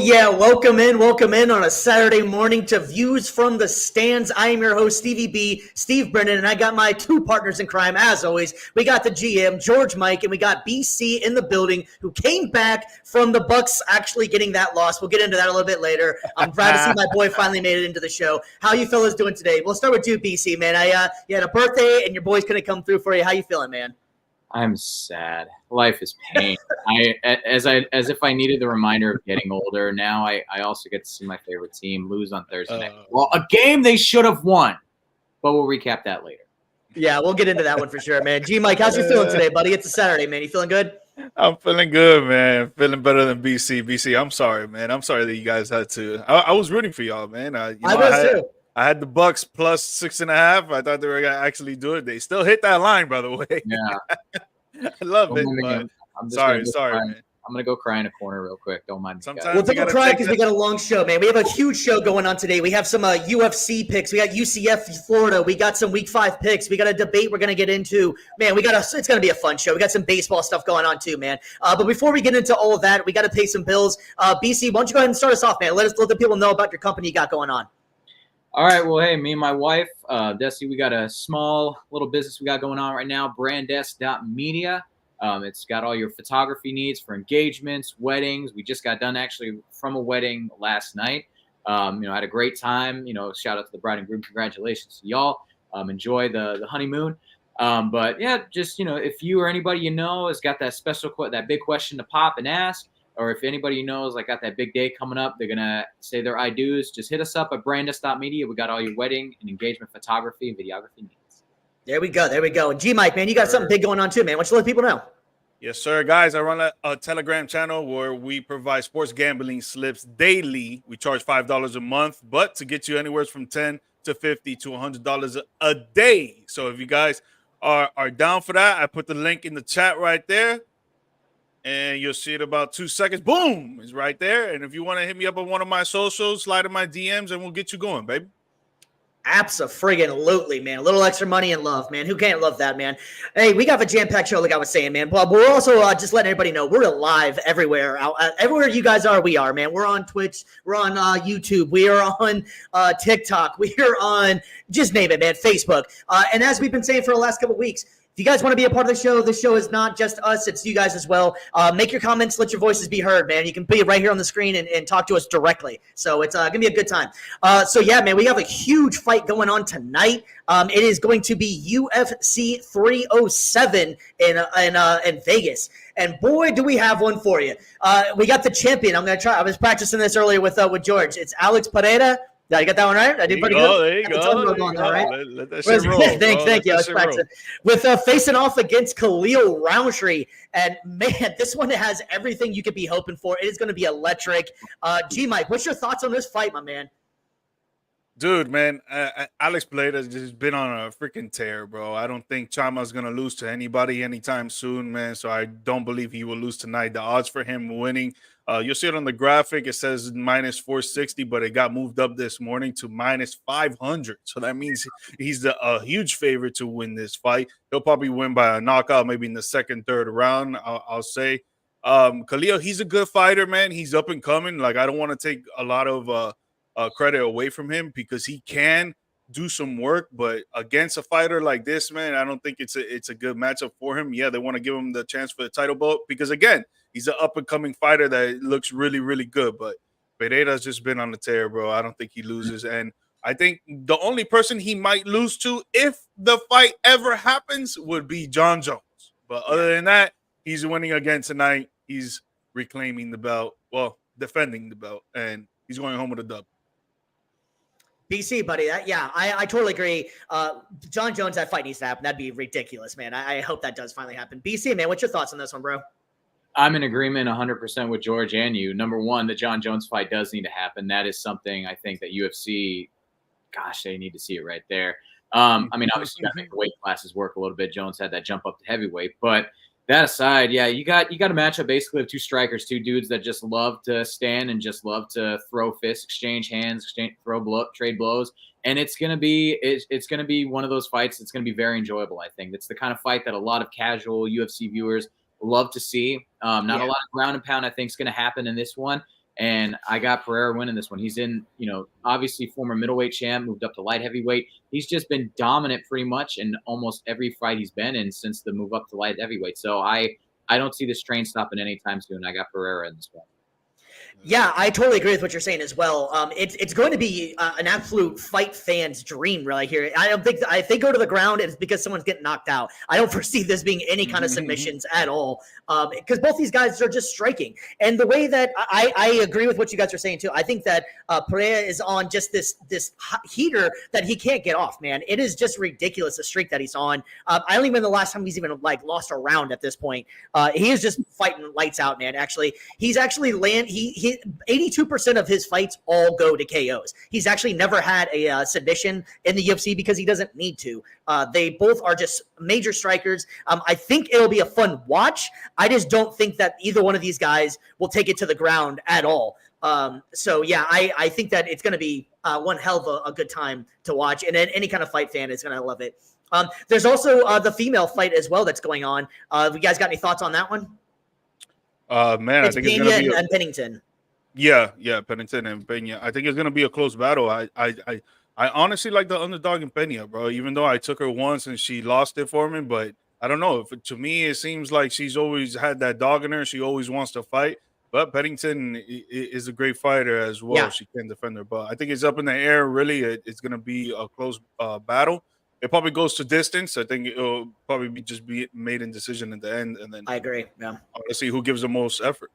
yeah, welcome in on a Saturday morning to Views from the Stands. I am your host, Stevie B, Steve Brennan, and I got my two partners in crime, as always. We got the GM, George Mike, and we got BC in the building, who came back from the Bucks actually getting that loss. We'll get into that a little bit later. I'm glad to see my boy finally made it into the show. How you fellas doing today? We'll start with you, BC, man. You had a birthday, and your boy's going to come through for you. How you feeling, man? I'm sad. Life is pain. As if I needed the reminder of getting older. Now I also get to see my favorite team lose on Thursday night. Well, a game they should have won, but we'll recap that later. Yeah, we'll get into that one for sure, man. G Mike, how's you feeling today, buddy? It's a Saturday, man. You feeling good? I'm feeling good, man. Feeling better than BC. BC, I'm sorry, man. I'm sorry that you guys had to. I was rooting for y'all, man. I was too. I had the Bucks plus 6.5. I thought they were gonna actually do it. They still hit that line, by the way. Yeah, I love it. But sorry, man. I'm gonna go cry in a corner real quick. Don't mind me. Sometimes we'll take a cry because we got a long show, man. We have a huge show going on today. We have some UFC picks. We got UCF Florida. We got some Week 5 picks. We got a debate we're gonna get into. Man, it's gonna be a fun show. We got some baseball stuff going on too, man. But before we get into all of that, we got to pay some bills. BC, why don't you go ahead and start us off, man? Let the people know about your company you got going on. All right. Well, hey, me and my wife, Desi, we got a small little business we got going on right now, branddesk.media. It's got all your photography needs for engagements, weddings. We just got done actually from a wedding last night. I had a great time. Shout out to the bride and groom. Congratulations to y'all. Enjoy the honeymoon. But yeah, just, if you or anybody has got that big question to pop and ask, or if anybody knows got that big day coming up, they're gonna say their I do's, just hit us up at branddesk.media. We got all your wedding and engagement photography and videography needs. There we go. And G Mike, man, you got something big going on too, man. Why don't you let people know? Yes, sir. Guys, I run a Telegram channel where we provide sports gambling slips daily. We charge $5 a month, but to get you anywhere from $10 to $50 to $100 a day. So if you guys are down for that, I put the link in the chat right there. And you'll see it about 2 seconds. Boom! It's right there. And if you want to hit me up on one of my socials, slide in my DMs, and we'll get you going, baby. Abso-friggin-lutely, man. A little extra money and love, man. Who can't love that, man? Hey, we got a jam-packed show, like I was saying, man. But we're also just letting everybody know we're live everywhere. Everywhere you guys are, we are, man. We're on Twitch. We're on YouTube. We are on TikTok. We are on, just name it, man, Facebook. And as we've been saying for the last couple of weeks, if you guys want to be a part of the show is not just us, it's you guys as well. Make your comments, let your voices be heard, man. You can be right here on the screen and talk to us directly. So it's going to be a good time. So yeah, man, we have a huge fight going on tonight. It is going to be UFC 307 in Vegas. And boy, do we have one for you. We got the champion. I'm going to try. I was practicing this earlier with George. It's Alex Pereira. Did I get that one right? I did pretty good. There you go. Right? Let that shit roll. Thank you. I was practicing. With facing off against Khalil Roundtree. And, man, this one has everything you could be hoping for. It is going to be electric. G-Mike, what's your thoughts on this fight, my man? Dude, man, Alex Pereira's just been on a freaking tear, bro. I don't think Chama's going to lose to anybody anytime soon, man. So I don't believe he will lose tonight. The odds for him winning, you'll see it on the graphic. It says minus 460, but it got moved up this morning to minus 500. So that means he's a huge favorite to win this fight. He'll probably win by a knockout, maybe in the second, third round, I'll say. Khalil, he's a good fighter, man. He's up and coming. I don't want to take a lot of credit away from him because he can do some work, but against a fighter like this, man, I don't think it's a good matchup for him. Yeah, they want to give him the chance for the title belt because, again, he's an up-and-coming fighter that looks really, really good, but Pereira's just been on the tear, bro. I don't think he loses, and I think the only person he might lose to if the fight ever happens would be John Jones. But other than that, he's winning again tonight. He's reclaiming the belt, defending the belt, and he's going home with a dub. BC, buddy, I totally agree. John Jones, that fight needs to happen. That'd be ridiculous, man. I hope that does finally happen. BC, man, what's your thoughts on this one, bro? I'm in agreement 100% with George and you. Number one, the John Jones fight does need to happen. That is something I think that UFC, gosh, they need to see it right there. Obviously, you got to make the weight classes work a little bit. Jones had that jump up to heavyweight, but that aside, yeah, you got a matchup basically of two strikers, two dudes that just love to stand and just love to throw fists, exchange hands, trade blows, and it's gonna be one of those fights that's gonna be very enjoyable. I think it's the kind of fight that a lot of casual UFC viewers love to see. Not a lot of ground and pound, I think, is going to happen in this one. And I got Pereira winning this one. He's in, obviously former middleweight champ, moved up to light heavyweight. He's just been dominant pretty much in almost every fight he's been in since the move up to light heavyweight. So I don't see this train stopping anytime soon. I got Pereira in this one. Yeah, I totally agree with what you're saying as well. It's going to be an absolute fight fan's dream right here. I don't think if they go to the ground, it's because someone's getting knocked out. I don't foresee this being any kind of submissions at all, because both these guys are just striking. And the way that I agree with what you guys are saying too. I think that Pereira is on just this heater that he can't get off. Man, it is just ridiculous the streak that he's on. I don't even know the last time he's even lost a round at this point. He is just fighting lights out, man. Actually, he's actually 82% of his fights all go to KOs. He's actually never had a submission in the UFC because he doesn't need to. They both are just major strikers. I think it'll be a fun watch. I just don't think that either one of these guys will take it to the ground at all. So yeah, I think that it's going to be one hell of a good time to watch, and any kind of fight fan is going to love it. There's also the female fight as well that's going on. Have you guys got any thoughts on that one? Man, I think it's going to be and Pennington. Yeah, Pennington and Pena. I think it's gonna be a close battle. I honestly like the underdog in Pena, bro. Even though I took her once and she lost it for me, but I don't know. To me, it seems like she's always had that dog in her. She always wants to fight. But Pennington is a great fighter as well. Yeah. She can defend her. But I think it's up in the air. Really, it's gonna be a close battle. It probably goes to distance. I think it'll probably be made in decision in the end, and then I agree. Yeah. let's see who gives the most effort.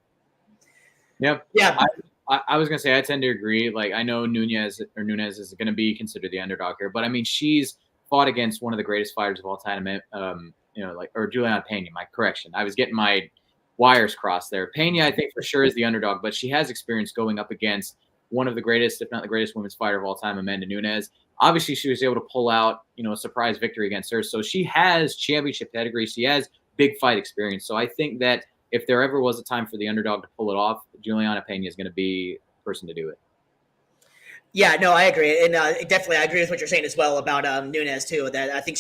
Yep. Yeah. I was gonna say I tend to agree. Like I know Nunez is going to be considered the underdog here, but I mean she's fought against one of the greatest fighters of all time. Or Juliana Pena. My correction. I was getting my wires crossed there. Pena, I think for sure is the underdog, but she has experience going up against one of the greatest, if not the greatest, women's fighter of all time, Amanda Nunes. Obviously, she was able to pull out a surprise victory against her, so she has championship pedigree. She has big fight experience. So I think that if there ever was a time for the underdog to pull it off, Juliana Pena is going to be the person to do it. Yeah, no, I agree, and definitely I agree with what you're saying as well about Nunes too. That I think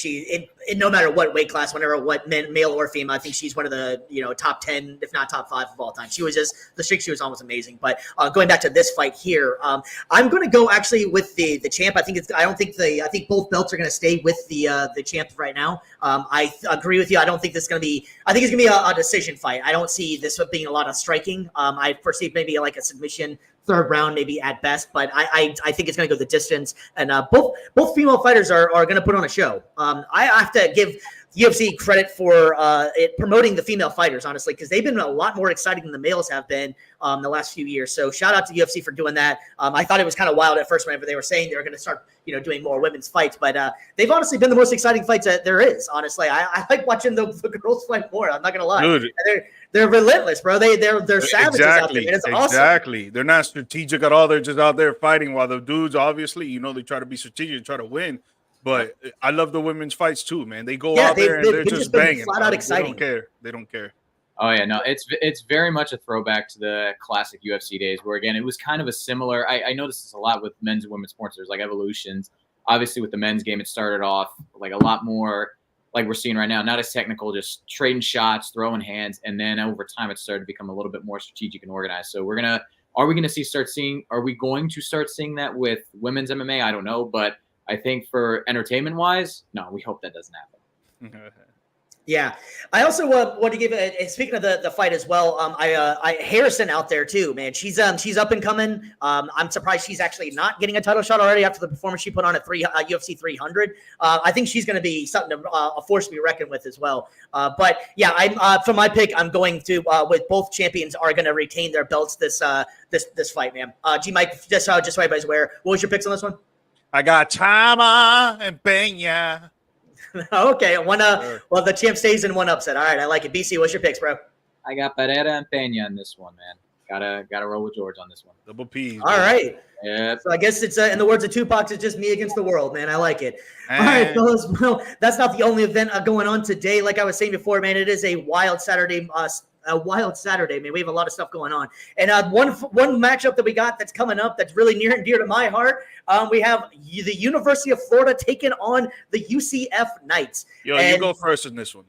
no matter what weight class, what male or female, I think she's one of the top 10, if not top 5 of all time. She was just the streak; she was almost amazing. But going back to this fight here, I'm going to go actually with the champ. I think both belts are going to stay with the champ right now. I agree with you. I don't think this is going to be. I think it's going to be a decision fight. I don't see this being a lot of striking. I foresee maybe like a submission. Third round, maybe at best, but I think it's going to go the distance. And both female fighters are going to put on a show. I have to give UFC credit for promoting the female fighters, honestly, because they've been a lot more exciting than the males have been the last few years. So shout out to UFC for doing that. I thought it was kind of wild at first whenever they were saying they were going to start doing more women's fights, but they've honestly been the most exciting fights that there is. Honestly, I like watching the girls fight more. I'm not going to lie. Dude. They're relentless, bro. They're savages out there. It's awesome. Exactly. They're not strategic at all. They're just out there fighting. While the dudes, obviously, they try to be strategic, try to win. But I love the women's fights too, man. They go out there and they're just banging. Flat out exciting. They don't care. Oh yeah, no, it's very much a throwback to the classic UFC days, where again it was kind of a similar. I noticed this a lot with men's and women's sports. There's like evolutions. Obviously, with the men's game, it started off like a lot more. Like we're seeing right now, not as technical, just trading shots, throwing hands, and then over time it started to become a little bit more strategic and organized. So are we going to start seeing that with women's MMA? I don't know, but I think for entertainment wise, no, we hope that doesn't happen. Yeah, I also want to give speaking of the fight as well. I Harrison out there too, man. She's up and coming. I'm surprised she's actually not getting a title shot already after the performance she put on at UFC 300. I think she's going to be something a force to be reckoned with as well. But yeah, I'm for my pick. I'm going to with both champions are going to retain their belts this fight, man. G Mike, just so everybody's aware, what was your picks on this one? I got Chama and Pena. Okay, well, the champ stays in one upset. All right, I like it. BC, what's your picks, bro? I got Pereira and Pena on this one, man. Gotta roll with George on this one. Double P. All right. Yeah. So I guess it's in the words of Tupac, it's just me against the world, man. I like it. All right, fellas. Well, that's not the only event going on today. Like I was saying before, man, it is a wild Saturday a wild Saturday, man. We have a lot of stuff going on. And one matchup that we got that's coming up that's really near and dear to my heart, we have the University of Florida taking on the UCF Knights. Yo, you go first in this one.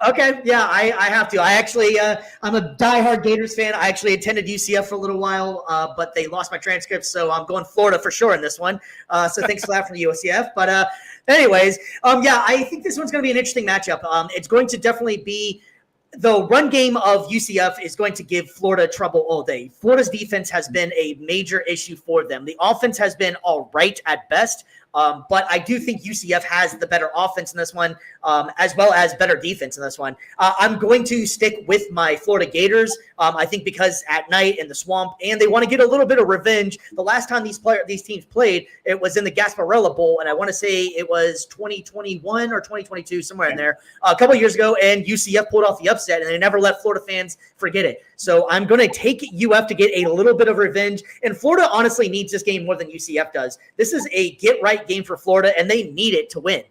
Okay, yeah, I have to. I actually, I'm a diehard Gators fan. I actually attended UCF for a little while, but they lost my transcripts, so I'm going Florida for sure in this one. So thanks for that from the UCF. But anyways, yeah, I think this one's going to be an interesting matchup. It's going to definitely be the run game of UCF is going to give Florida trouble all day. Florida's defense has been a major issue for them. The offense has been all right at best. But I do think UCF has the better offense in this one, as well as better defense in this one. I'm going to stick with my Florida Gators. I think because at night in the swamp, and they want to get a little bit of revenge. The last time these teams played, it was in the Gasparilla Bowl, and I want to say it was 2021 or 2022, somewhere in there, a couple of years ago, and UCF pulled off the upset, and they never let Florida fans forget it. So I'm going to take UF to get a little bit of revenge, and Florida honestly needs this game more than UCF does. This is a get-right game for Florida, and they need it to win.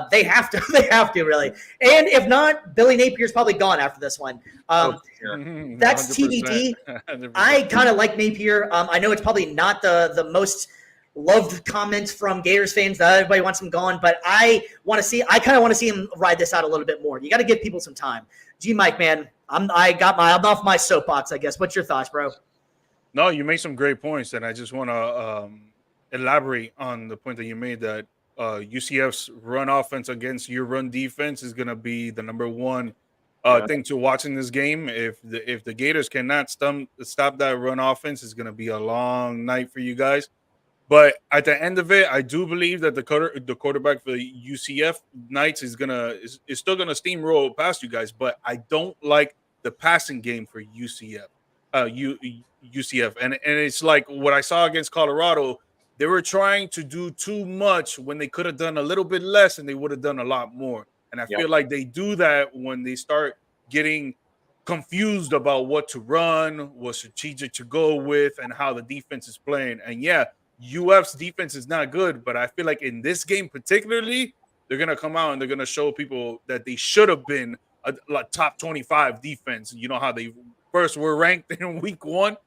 They have to. They have to, really. And if not, Billy Napier's probably gone after this one. That's 100%. TBD. 100%. I kind of like Napier. I know it's probably not the most loved comments from Gators fans that everybody wants him gone, but I kind of want to see him ride this out a little bit more. You got to give people some time. Mike, man, I'm off my soapbox, I guess. What's your thoughts, bro? No, you made some great points, and I just want to elaborate on the point that you made that UCF's run offense against your run defense is going to be the number one thing to watch in this game. If the Gators cannot stop that run offense, it's going to be a long night for you guys. But at the end of it, I do believe that the quarterback for the UCF Knights is still gonna steamroll past you guys. But I don't like the passing game for UCF, and it's like what I saw against Colorado. They were trying to do too much when they could have done a little bit less, and they would have done a lot more. And I feel like they do that when they start getting confused about what to run, what strategic to go with, and how the defense is playing. And yeah, UF's defense is not good, but I feel like in this game particularly, they're going to come out and they're going to show people that they should have been a top 25 defense. You know how they first were ranked in week 1?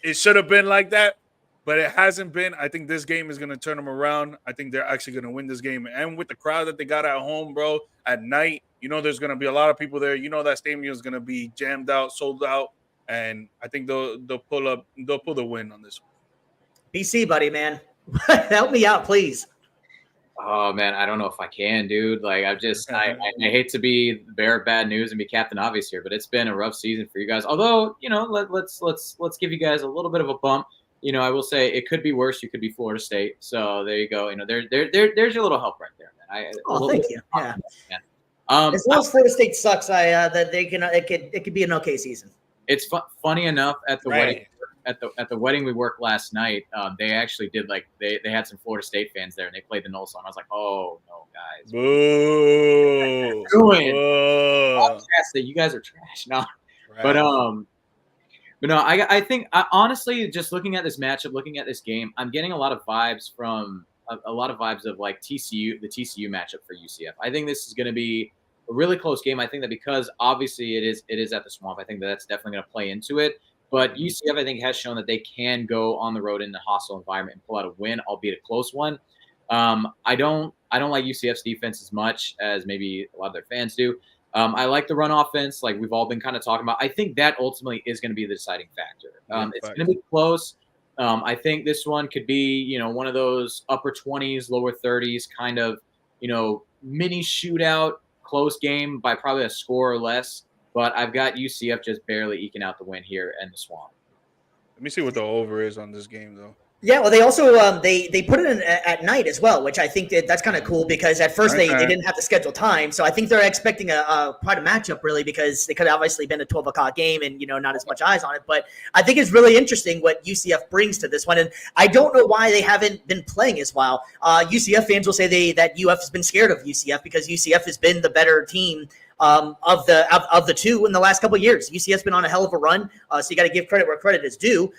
It should have been like that, but it hasn't been. I think this game is going to turn them around. I think they're actually going to win this game. And with the crowd that they got at home, bro, at night, you know there's going to be a lot of people there. You know that stadium is going to be jammed out, sold out, and I think they'll pull the win on this one. BC, buddy, man. Help me out, please. Oh, man, I don't know if I can, dude. Like, I hate to be the bearer of bad news and be Captain Obvious here, but it's been a rough season for you guys. Although, you know, let's give you guys a little bit of a bump. You know, I will say it could be worse. You could be Florida State. So there you go. You know, there's your little help right there, man. Thank you. Yeah. As long as Florida State sucks, that they can it could be an okay season. It's funny enough at the wedding. At the wedding we worked last night, they actually did they had some Florida State fans there and they played the Noel song. I was like, oh no, guys, boo! That you guys are trash. No, right. But no, I think honestly, just looking at this matchup, looking at this game, I'm getting a lot of vibes from of like TCU, the TCU matchup for UCF. I think this is going to be a really close game. I think that because obviously it is at the Swamp, I think that's definitely going to play into it. But UCF, I think, has shown that they can go on the road in a hostile environment and pull out a win, albeit a close one. I don't like UCF's defense as much as maybe a lot of their fans do. I like the run offense, like we've all been kind of talking about. I think that ultimately is going to be the deciding factor. It's going to be close. I think this one could be, one of those upper 20s, lower 30s kind of, mini shootout, close game by probably a score or less. But I've got UCF just barely eking out the win here in the Swamp. Let me see what the over is on this game, though. Yeah, well, they also they put it in at night as well, which I think that's kind of cool because at first they didn't have to schedule time. So I think they're expecting a quite a matchup, really, because they could have obviously been a 12 o'clock game and, not as much eyes on it. But I think it's really interesting what UCF brings to this one. And I don't know why they haven't been playing as well. UCF fans will say that UF has been scared of UCF because UCF has been the better team of the two in the last couple of years. UCF's been on a hell of a run, so you got to give credit where credit is due.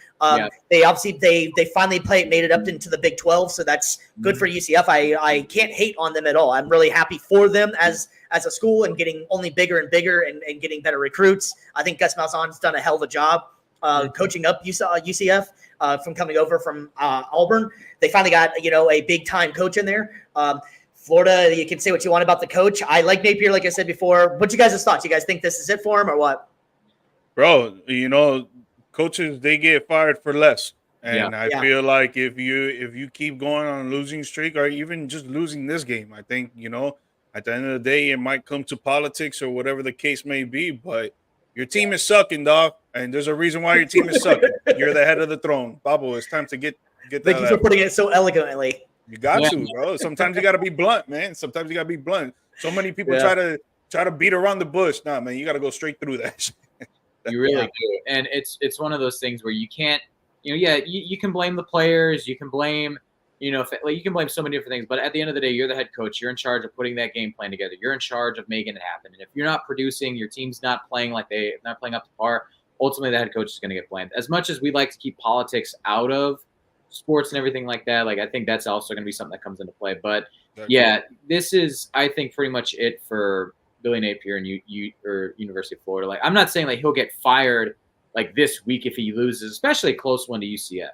They obviously they finally made it up into the Big 12, so that's good for UCF. I can't hate on them at all. I'm really happy for them as a school and getting only bigger and bigger and getting better recruits. I think Gus Malzahn's done a hell of a job coaching up UCF from coming over from Auburn. They finally got a big time coach in there. Florida, you can say what you want about the coach. I like Napier, like I said before. What's you guys' thoughts? You guys think this is it for him or what? Bro, coaches, they get fired for less. And I feel like if you keep going on a losing streak or even just losing this game, I think, at the end of the day, it might come to politics or whatever the case may be. But your team is sucking, dog. And there's a reason why your team is sucking. You're the head of the throne. Babo, it's time to get that. Thank you for putting it so elegantly. You got to, bro. Sometimes you got to be blunt, man. Sometimes you got to be blunt. So many people try to beat around the bush. Nah, man, you got to go straight through that. You really do. And it's one of those things where you can't, you can blame the players. You can blame, you can blame so many different things. But at the end of the day, you're the head coach. You're in charge of putting that game plan together. You're in charge of making it happen. And if you're not producing, your team's not playing up to par, ultimately the head coach is going to get blamed. As much as we like to keep politics out of sports and everything like that, I think that's also going to be something that comes into play. But this is, I think, pretty much it for Billy Napier and University of Florida. I'm not saying he'll get fired this week if he loses, especially a close one to UCF.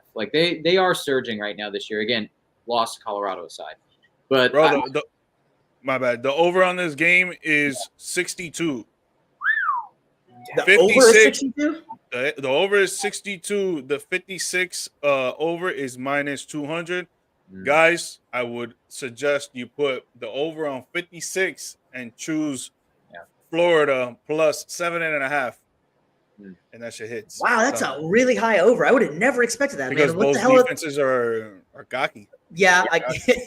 They are surging right now this year. Again, lost to Colorado aside. But bro, my bad. The over on this game is 62. The over is 62? The over is 62. The 56 over is minus 200. Guys, I would suggest you put the over on 56 and choose Florida plus 7.5. And that shit hits. Wow, that's a really high over. I would have never expected that, because man. What both the hell defenses are cocky. Yeah, that's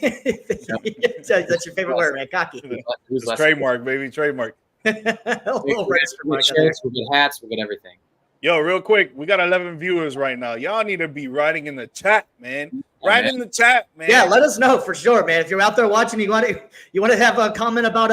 your favorite word, man. Cocky. It's trademark, baby. Trademark. We'll get shirts, we'll get hats, we'll get everything. Yo, real quick, we got 11 viewers right now. Y'all need to be writing in the chat, man. Write in the chat, man. Yeah, let us know for sure, man. If you're out there watching, you want to have a comment about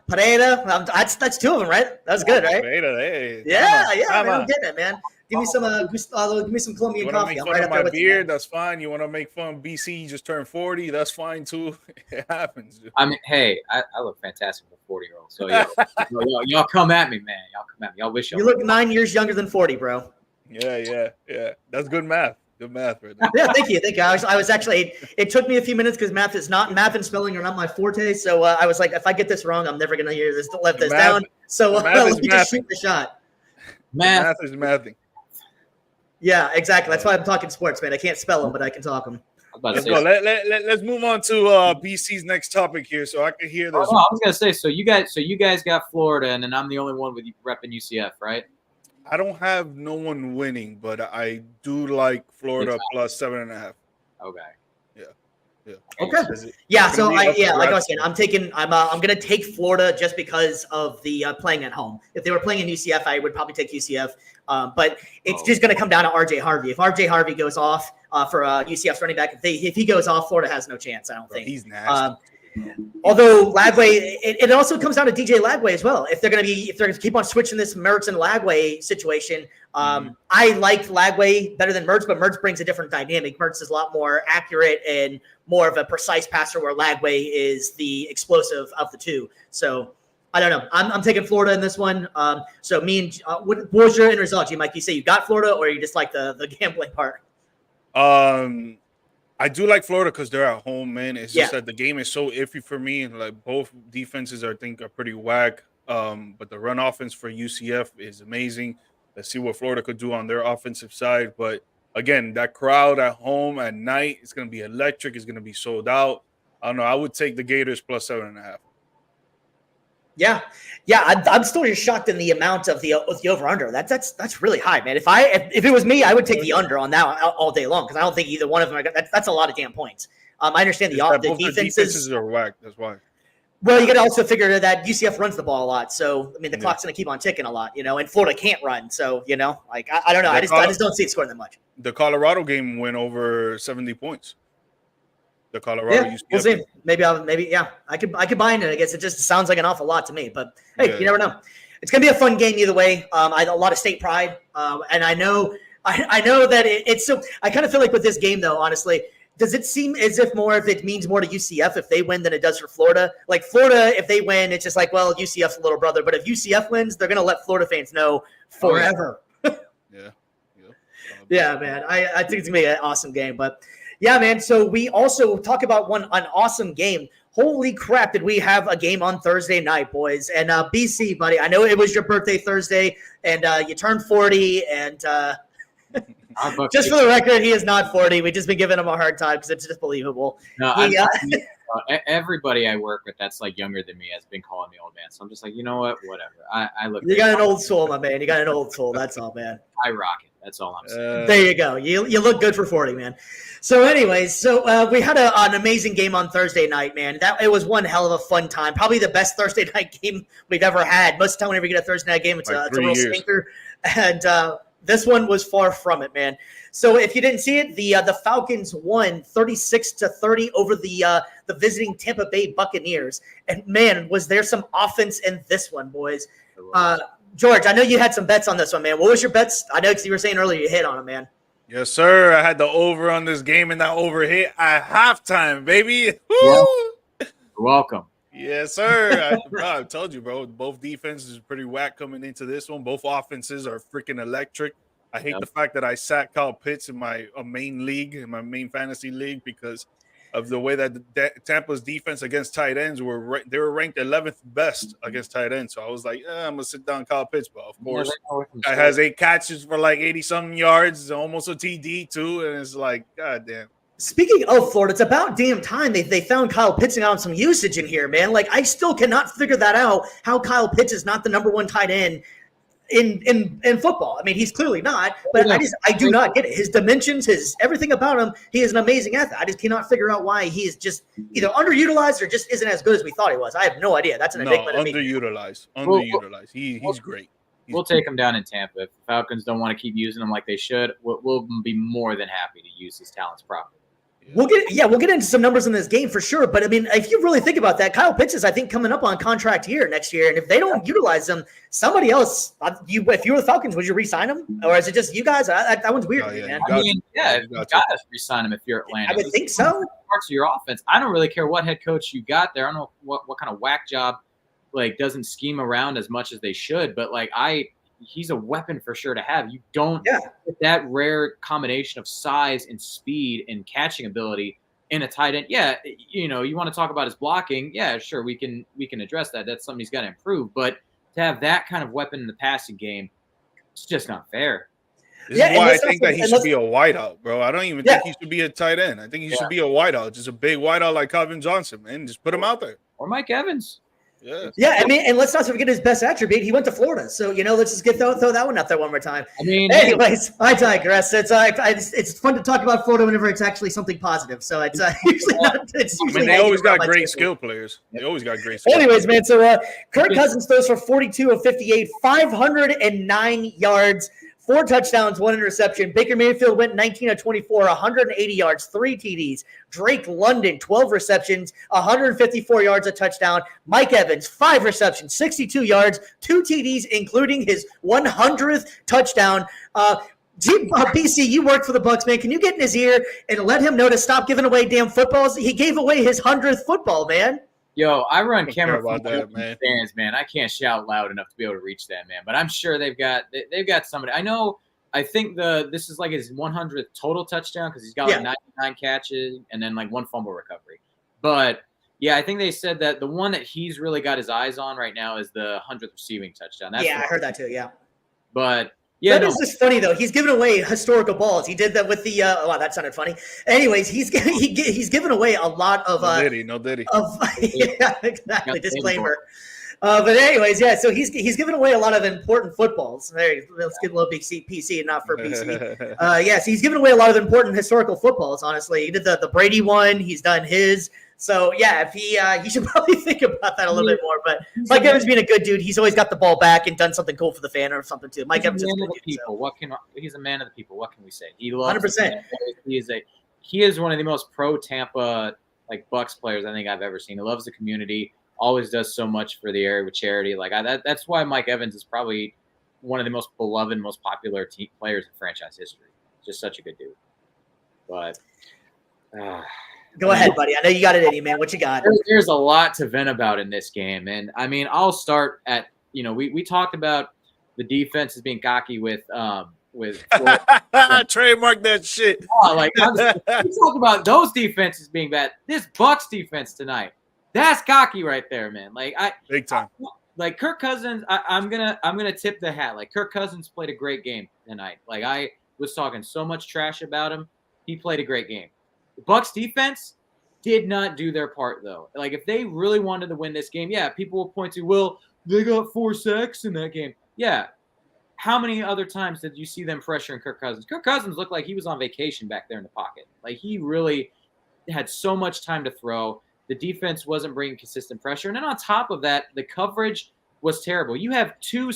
Pereira. That's two of them, right? That's good, right? Pereira, hey. Yeah, man, I'm getting it, man. Give me some Colombian coffee. You want to make fun of my beard? That's fine. You want to make fun of BC? Just turned 40. That's fine too. It happens. Dude. I mean, hey, I look fantastic for a 40-year-old. So y'all come at me, man. Y'all come at me. Y'all wish y'all. You look 9 years younger than 40, bro. Yeah. That's good math. Good math, right there. Yeah, thank you. I was actually. It took me a few minutes because math and spelling are not my forte. So I was like, if I get this wrong, I'm never gonna let this down. So let me just shoot the shot. Math is mathing. Yeah, exactly. That's why I'm talking sports, man. I can't spell them, but I can talk them. Let's go. Let's move on to BC's next topic here, so I can hear this. I was gonna say, so you guys got Florida, and then I'm the only one with repping UCF, right? I don't have no one winning, but I do like Florida plus 7.5. Okay. Yeah. Okay. Yeah. So like I was saying, I'm gonna take Florida just because of the playing at home. If they were playing in UCF, I would probably take UCF. But it's just gonna come down to RJ Harvey. If RJ Harvey goes off for UCF's running back, if he goes off, Florida has no chance. I don't think. He's nasty. Although Lagway, it also comes down to DJ Lagway as well. If they're going to keep on switching this Mertz and Lagway situation, I like Lagway better than Mertz, but Mertz brings a different dynamic. Mertz is a lot more accurate and more of a precise passer, where Lagway is the explosive of the two. So I don't know. I'm taking Florida in this one. So what was your end result, G Mike? You say you got Florida, or you just like the gambling part? I do like Florida because they're at home, man. It's just that the game is so iffy for me. And both defenses, I think, are pretty whack. But the run offense for UCF is amazing. Let's see what Florida could do on their offensive side. But again, that crowd at home at night is going to be electric. It's going to be sold out. I don't know. I would take the Gators plus 7.5. Yeah. I'm still just shocked in the amount of the over under. That's really high, man. If it was me, I would take the under on that all day long, because I don't think either one of them. That's a lot of damn points. I understand the defenses are whack. That's why. Well, you got to also figure that UCF runs the ball a lot, so I mean the clock's going to keep on ticking a lot, and Florida can't run, so I don't know. I just don't see it scoring that much. The Colorado game went over 70 points. the Colorado UCF. We'll see. Maybe I could buy into it. I guess it just sounds like an awful lot to me, but hey, you never know. It's gonna be a fun game either way. A lot of state pride, and I know that it's so. I kind of feel like with this game though, honestly, does it seem as if it means more to UCF if they win than it does for Florida? Like Florida, if they win, it's just like, well, UCF's a little brother, but if UCF wins, they're gonna let Florida fans know forever. Yeah, man. I think it's gonna be an awesome game, but. Yeah, man. So we also talk about an awesome game. Holy crap, did we have a game on Thursday night, boys? And BC, buddy, I know it was your birthday Thursday, and you turned 40, and just for the record, he is not 40. We've just been giving him a hard time because it's just believable. No, everybody I work with that's like younger than me has been calling me old man. So I'm just like, you know what? Whatever. I look. You got an old soul, my man. You got an old soul. That's all, man. I rock it. That's all I'm saying. There you go. You look good for 40, man. So anyways, we had an amazing game on Thursday night, man. It was one hell of a fun time. Probably the best Thursday night game we've ever had. Most of the time whenever you get a Thursday night game, it's a real stinker. And this one was far from it, man. So if you didn't see it, the Falcons won 36-30 over the visiting Tampa Bay Buccaneers. And man, was there some offense in this one, boys. George, I know you had some bets on this one, man. What was your bets? I know because you were saying earlier you hit on them, man. Yes, sir. I had the over on this game, and that over hit at halftime, baby. You're welcome. Yes, sir. I told you, bro. Both defenses are pretty whack coming into this one. Both offenses are freaking electric. I hate the fact that I sat Kyle Pitts in my main league, in my main fantasy league, because of the way that Tampa's defense against tight ends they were ranked 11th best against tight ends. So I was like, I'm gonna sit down Kyle Pitts, but of course, guy has 8 catches for like 80-something yards, almost a TD too, and it's like, god damn. Speaking of Florida, it's about damn time they found Kyle Pitts and got some usage in here, man. Like I still cannot figure that out. How Kyle Pitts is not the number 1 tight end in football. I mean, he's clearly not, but I do not get it. His dimensions, his everything about him, he is an amazing athlete. I just cannot figure out why he is just either underutilized or just isn't as good as we thought he was. I have no idea. That's an enigma to me. Underutilized. He's great. We'll take him down in Tampa. If the Falcons don't want to keep using him like they should, we'll be more than happy to use his talents properly. We'll get into some numbers in this game for sure. But I mean, if you really think about that, Kyle Pitts is, I think, coming up on contract here next year. And if they don't utilize him, somebody else, if you were the Falcons, would you re-sign him? Or is it just you guys? That one's weird to me, man. You gotta re-sign him if you're Atlanta. I would think so. Parts of your offense. I don't really care what head coach you got there. I don't know what kind of whack job doesn't scheme around as much as they should. But he's a weapon for sure to have. You don't get that rare combination of size and speed and catching ability in a tight end. Yeah, you want to talk about his blocking. Yeah, sure, we can address that. That's something he's got to improve. But to have that kind of weapon in the passing game, it's just not fair. This is why I think that he should be a wideout, bro. I don't even think he should be a tight end. I think he should be a wideout, just a big wideout like Calvin Johnson, man. Just put him out there. Or Mike Evans. Yeah, I mean, and let's not forget his best attribute. He went to Florida, so let's just throw that one out there one more time. I mean, anyways, I digress. It's fun to talk about Florida whenever it's actually something positive. So it's usually not. It's usually they always got great skill players. They always got great. Anyways, man. So Kirk Cousins throws for 42 of 58, 509 yards. 4 touchdowns, 1 interception. Baker Mayfield went 19 of 24, 180 yards, 3 TDs. Drake London, 12 receptions, 154 yards, a touchdown. Mike Evans, 5 receptions, 62 yards, 2 TDs, including his 100th touchdown. BC, you work for the Bucs, man. Can you get in his ear and let him know to stop giving away damn footballs? He gave away his 100th football, man. Yo, I run camera for fans, man. I can't shout loud enough to be able to reach that, man. But I'm sure they've got somebody. I think this is like his 100th total touchdown because he's got 99 catches and then 1 fumble recovery. But yeah, I think they said that the one that he's really got his eyes on right now is the 100th receiving touchdown. I heard that too. Yeah, but. Yeah, that is just funny though. He's giving away historical balls. He did that with the. Wow, that sounded funny. Anyways, he's given away a lot of. No diddy. Yeah, exactly. Disclaimer. But anyways, yeah. So he's given away a lot of important footballs. Let's give a little big PC and not for PC. So he's given away a lot of important historical footballs. Honestly, he did the Brady one. He's done his. So yeah, if he should probably think about that a little bit more. But Mike Evans being a good dude, he's always got the ball back and done something cool for the fan or something too. Mike Evans is a good dude. He's a man of the people. What can we say? He loves 100%. He is one of the most pro Tampa like Bucks players I think I've ever seen. He loves the community, always does so much for the area with charity. Like that's why Mike Evans is probably one of the most beloved, most popular team players in franchise history. Just such a good dude. But go ahead, buddy. I know you got it in you, man. What you got? There's a lot to vent about in this game, and I mean, I'll start at we talked about the defense as being cocky with trademark that shit. we talk about those defenses being bad. This Bucks defense tonight, that's cocky right there, man. Like big time. Like Kirk Cousins, I'm gonna tip the hat. Like Kirk Cousins played a great game tonight. Like I was talking so much trash about him. He played a great game. The Bucks defense did not do their part though. Like if they really wanted to win this game, yeah, people will point to, well, they got 4 sacks in that game. Yeah. How many other times did you see them pressuring Kirk Cousins? Kirk Cousins looked like he was on vacation back there in the pocket. Like he really had so much time to throw. The defense wasn't bringing consistent pressure. And then on top of that, the coverage was terrible. You have 2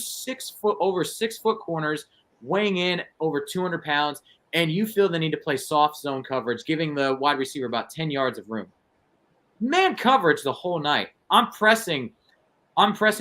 over 6 foot corners weighing in over 200 pounds, and you feel the need to play soft zone coverage, giving the wide receiver about 10 yards of room. Man coverage the whole night. I'm pressing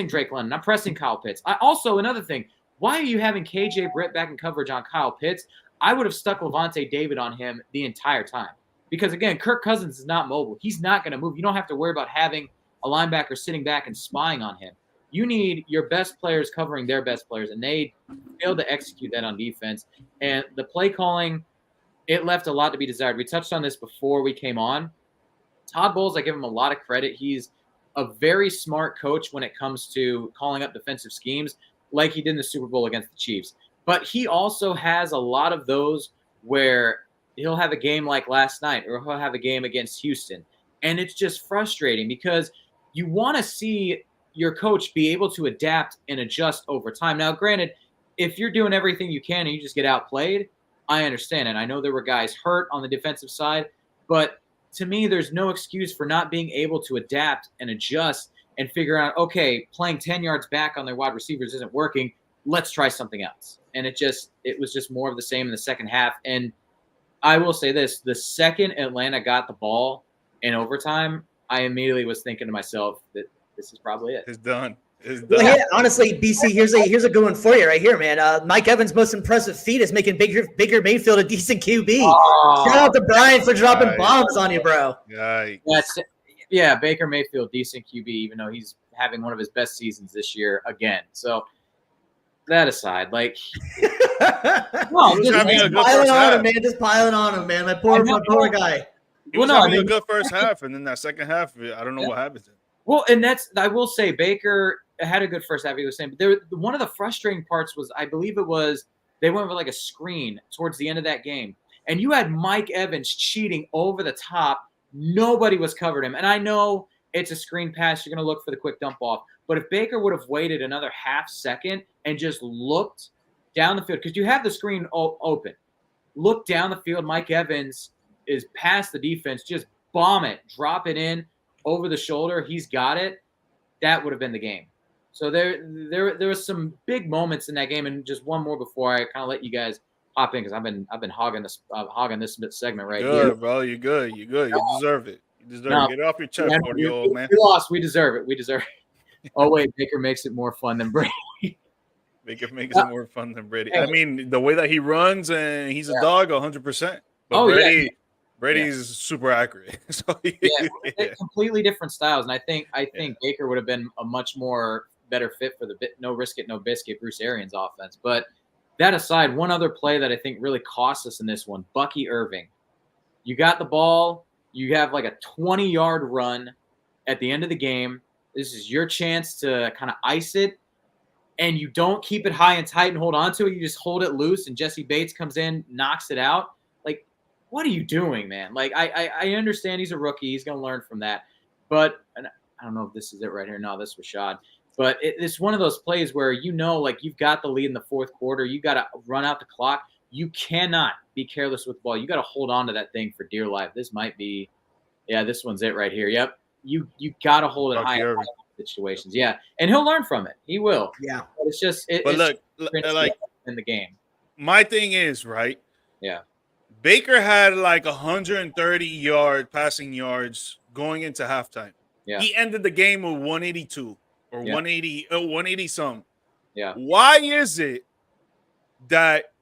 Drake London. I'm pressing Kyle Pitts. Another thing, why are you having KJ Britt back in coverage on Kyle Pitts? I would have stuck Levante David on him the entire time. Because, again, Kirk Cousins is not mobile. He's not going to move. You don't have to worry about having a linebacker sitting back and spying on him. You need your best players covering their best players, and they failed to execute that on defense. And the play calling, it left a lot to be desired. We touched on this before we came on. Todd Bowles, I give him a lot of credit. He's a very smart coach when it comes to calling up defensive schemes, like he did in the Super Bowl against the Chiefs. But he also has a lot of those where he'll have a game like last night, or he'll have a game against Houston. And it's just frustrating because you want to see your coach be able to adapt and adjust over time. Now, granted, if you're doing everything you can and you just get outplayed, I understand. And I know there were guys hurt on the defensive side, but to me, there's no excuse for not being able to adapt and adjust and figure out, okay, playing 10 yards back on their wide receivers isn't working. Let's try something else. And it was just more of the same in the second half. And I will say this, the second Atlanta got the ball in overtime, I immediately was thinking to myself that this is probably it. It's done. It's done. Well, yeah, honestly, BC, here's a good one for you right here, man. Mike Evans' most impressive feat is making Baker Mayfield a decent QB. Oh, Shout out to Brian for dropping bombs on you, bro. Yeah, Baker Mayfield, decent QB, even though he's having one of his best seasons this year again. So that aside, like, no, just piling on him, man. Just piling on him, man. My poor guy. He was having a good first half, and then that second half, I don't know what happened. Well, and I will say, Baker had a good first half. He was saying, but one of the frustrating parts was, I believe they went with like a screen towards the end of that game, and you had Mike Evans cheating over the top. Nobody was covered him, and I know it's a screen pass. You're going to look for the quick dump off, but if Baker would have waited another half second and just looked down the field, because you have the screen open, look down the field. Mike Evans is past the defense. Just bomb it, drop it in over the shoulder. He's got it. That would have been the game. So there was some big moments in that game, and just one more before I kind of let you guys hop in, because I've been hogging this segment right here. Good, bro. You're good. You deserve it. You deserve it. Get it off your chest, 40-year-old man. We lost. We deserve it. Oh wait, Baker makes it more fun than Brady. Baker makes it more fun than Brady. I mean, the way that he runs, and he's a dog, 100%. But Brady's super accurate. So, completely different styles, and I think Baker would have been a much more better fit for the no risk it, no biscuit Bruce Arians offense. But that aside, one other play that I think really cost us in this one, Bucky Irving. You got the ball. You have like a 20-yard run at the end of the game. This is your chance to kind of ice it, and you don't keep it high and tight and hold on to it. You just hold it loose, and Jesse Bates comes in, knocks it out. Like, what are you doing, man? Like, I understand he's a rookie. He's going to learn from that. But and I don't know if this is it right here. No, this was Rashad. But it's one of those plays where like you've got the lead in the fourth quarter. You got to run out the clock. You cannot be careless with the ball. You got to hold on to that thing for dear life. This might be – this one's it right here. Yep. You got to hold it high in situations. Yeah, and he'll learn from it. He will. Yeah. But it's just – look, like in the game. My thing is, right? Yeah. Baker had like 130 passing yards going into halftime. Yeah. He ended the game with 182 or Yeah. 180 some. Yeah. Why is it that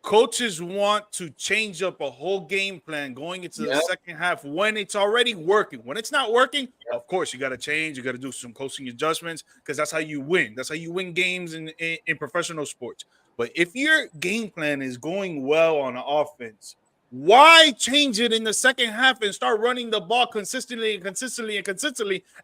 coaches want to change up a whole game plan going into the second half when it's already working? When it's not working, of course, you got to change. You got to do some coaching adjustments because that's how you win. That's how you win games in professional sports. But if your game plan is going well on offense, why change it in the second half and start running the ball consistently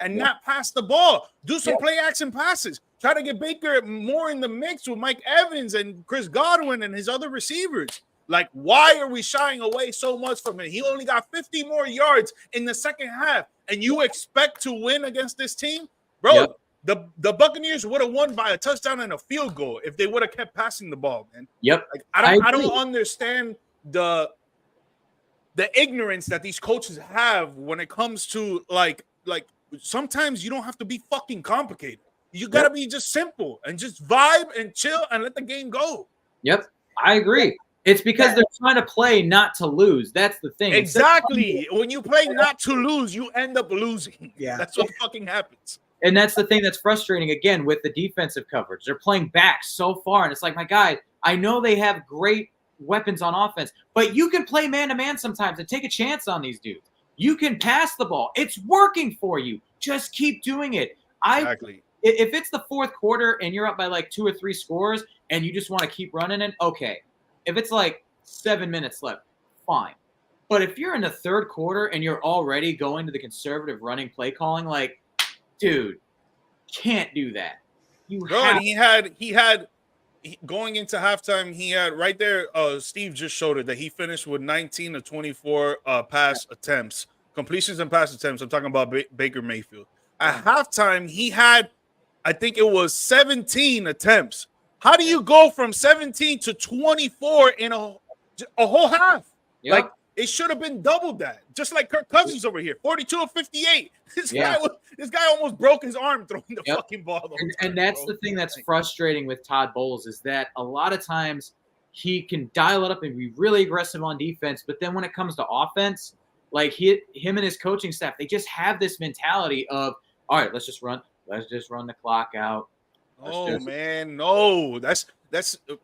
and not pass the ball? Do some play action passes. Try to get Baker more in the mix with Mike Evans and Chris Godwin and his other receivers. Like, why are we shying away so much from it? He only got 50 more yards in the second half, and you expect to win against this team? Bro, the Buccaneers would have won by a touchdown and a field goal if they would have kept passing the ball, man. Like, I don't understand the ignorance that these coaches have when it comes to like sometimes you don't have to be fucking complicated. You got to be just simple and just vibe and chill and let the game go. Yep, I agree. It's because they're trying to play not to lose. That's the thing. Exactly. When you play not to lose, you end up losing. Yeah. That's what fucking happens. And that's the thing that's frustrating, again, with the defensive coverage. They're playing back so far, and it's like, my guy, I know they have great weapons on offense, but you can play man-to-man sometimes and take a chance on these dudes. You can pass the ball. It's working for you. Just keep doing it. Exactly. If it's the fourth quarter and you're up by like 2 or 3 scores and you just want to keep running it, okay. If it's like 7 minutes left, fine. But if you're in the third quarter and you're already going to the conservative running play calling, like, dude, can't do that. He had going into halftime, he had right there, Steve just showed it, that he finished with 19 of 24 pass attempts, completions and pass attempts. I'm talking about Baker Mayfield. At halftime, he had, I think it was 17 attempts. How do you go from 17 to 24 in a whole half? Yep. Like, it should have been double that. Just like Kirk Cousins over here, 42 of 58. This guy almost broke his arm throwing the fucking ball. And that's the thing that's frustrating with Todd Bowles, is that a lot of times he can dial it up and be really aggressive on defense, but then when it comes to offense, like him and his coaching staff, they just have this mentality of, all right, let's just run the clock out. Man, no. That's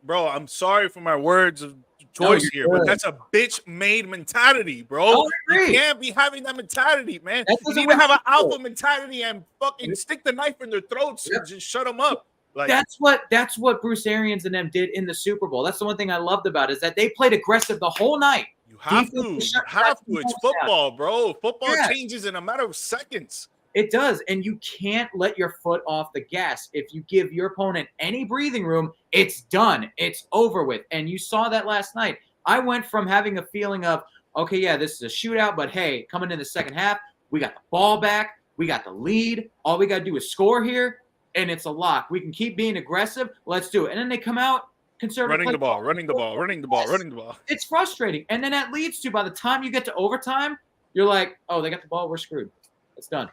bro, I'm sorry for my words of choice here, but that's a bitch-made mentality, bro. You can't be having that mentality, man. You need to have an alpha mentality and fucking stick the knife in their throats and just shut them up. Like, that's what Bruce Arians and them did in the Super Bowl. That's the one thing I loved about it, is that they played aggressive the whole night. You have to. It's football, bro. Football changes in a matter of seconds. It does, and you can't let your foot off the gas. If you give your opponent any breathing room, it's done. It's over with. And you saw that last night. I went from having a feeling of, okay, yeah, this is a shootout, but hey, coming in the second half, we got the ball back. We got the lead. All we got to do is score here, and it's a lock. We can keep being aggressive. Let's do it. And then they come out conservative. Running the ball. It's frustrating. And then that leads to, by the time you get to overtime, you're like, oh, they got the ball. We're screwed. It's done.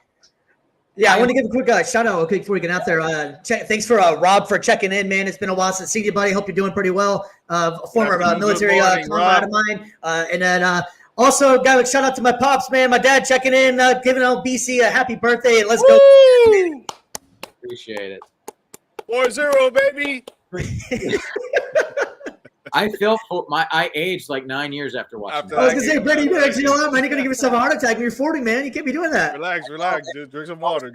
Yeah, I want to give a quick shout out before we get out there. Thanks for Rob for checking in, man. It's been a while since seen you, buddy. Hope you're doing pretty well. Former military comrade of mine. And then also, guys, shout out to my pops, man. My dad checking in, giving out BC a happy birthday. Let's go. Appreciate it. 4-0, baby. I aged like 9 years after watching. I was gonna say, Brady, you know what, man? You're gonna give yourself a heart attack when you're 40, man. You can't be doing that. Relax. Drink some water.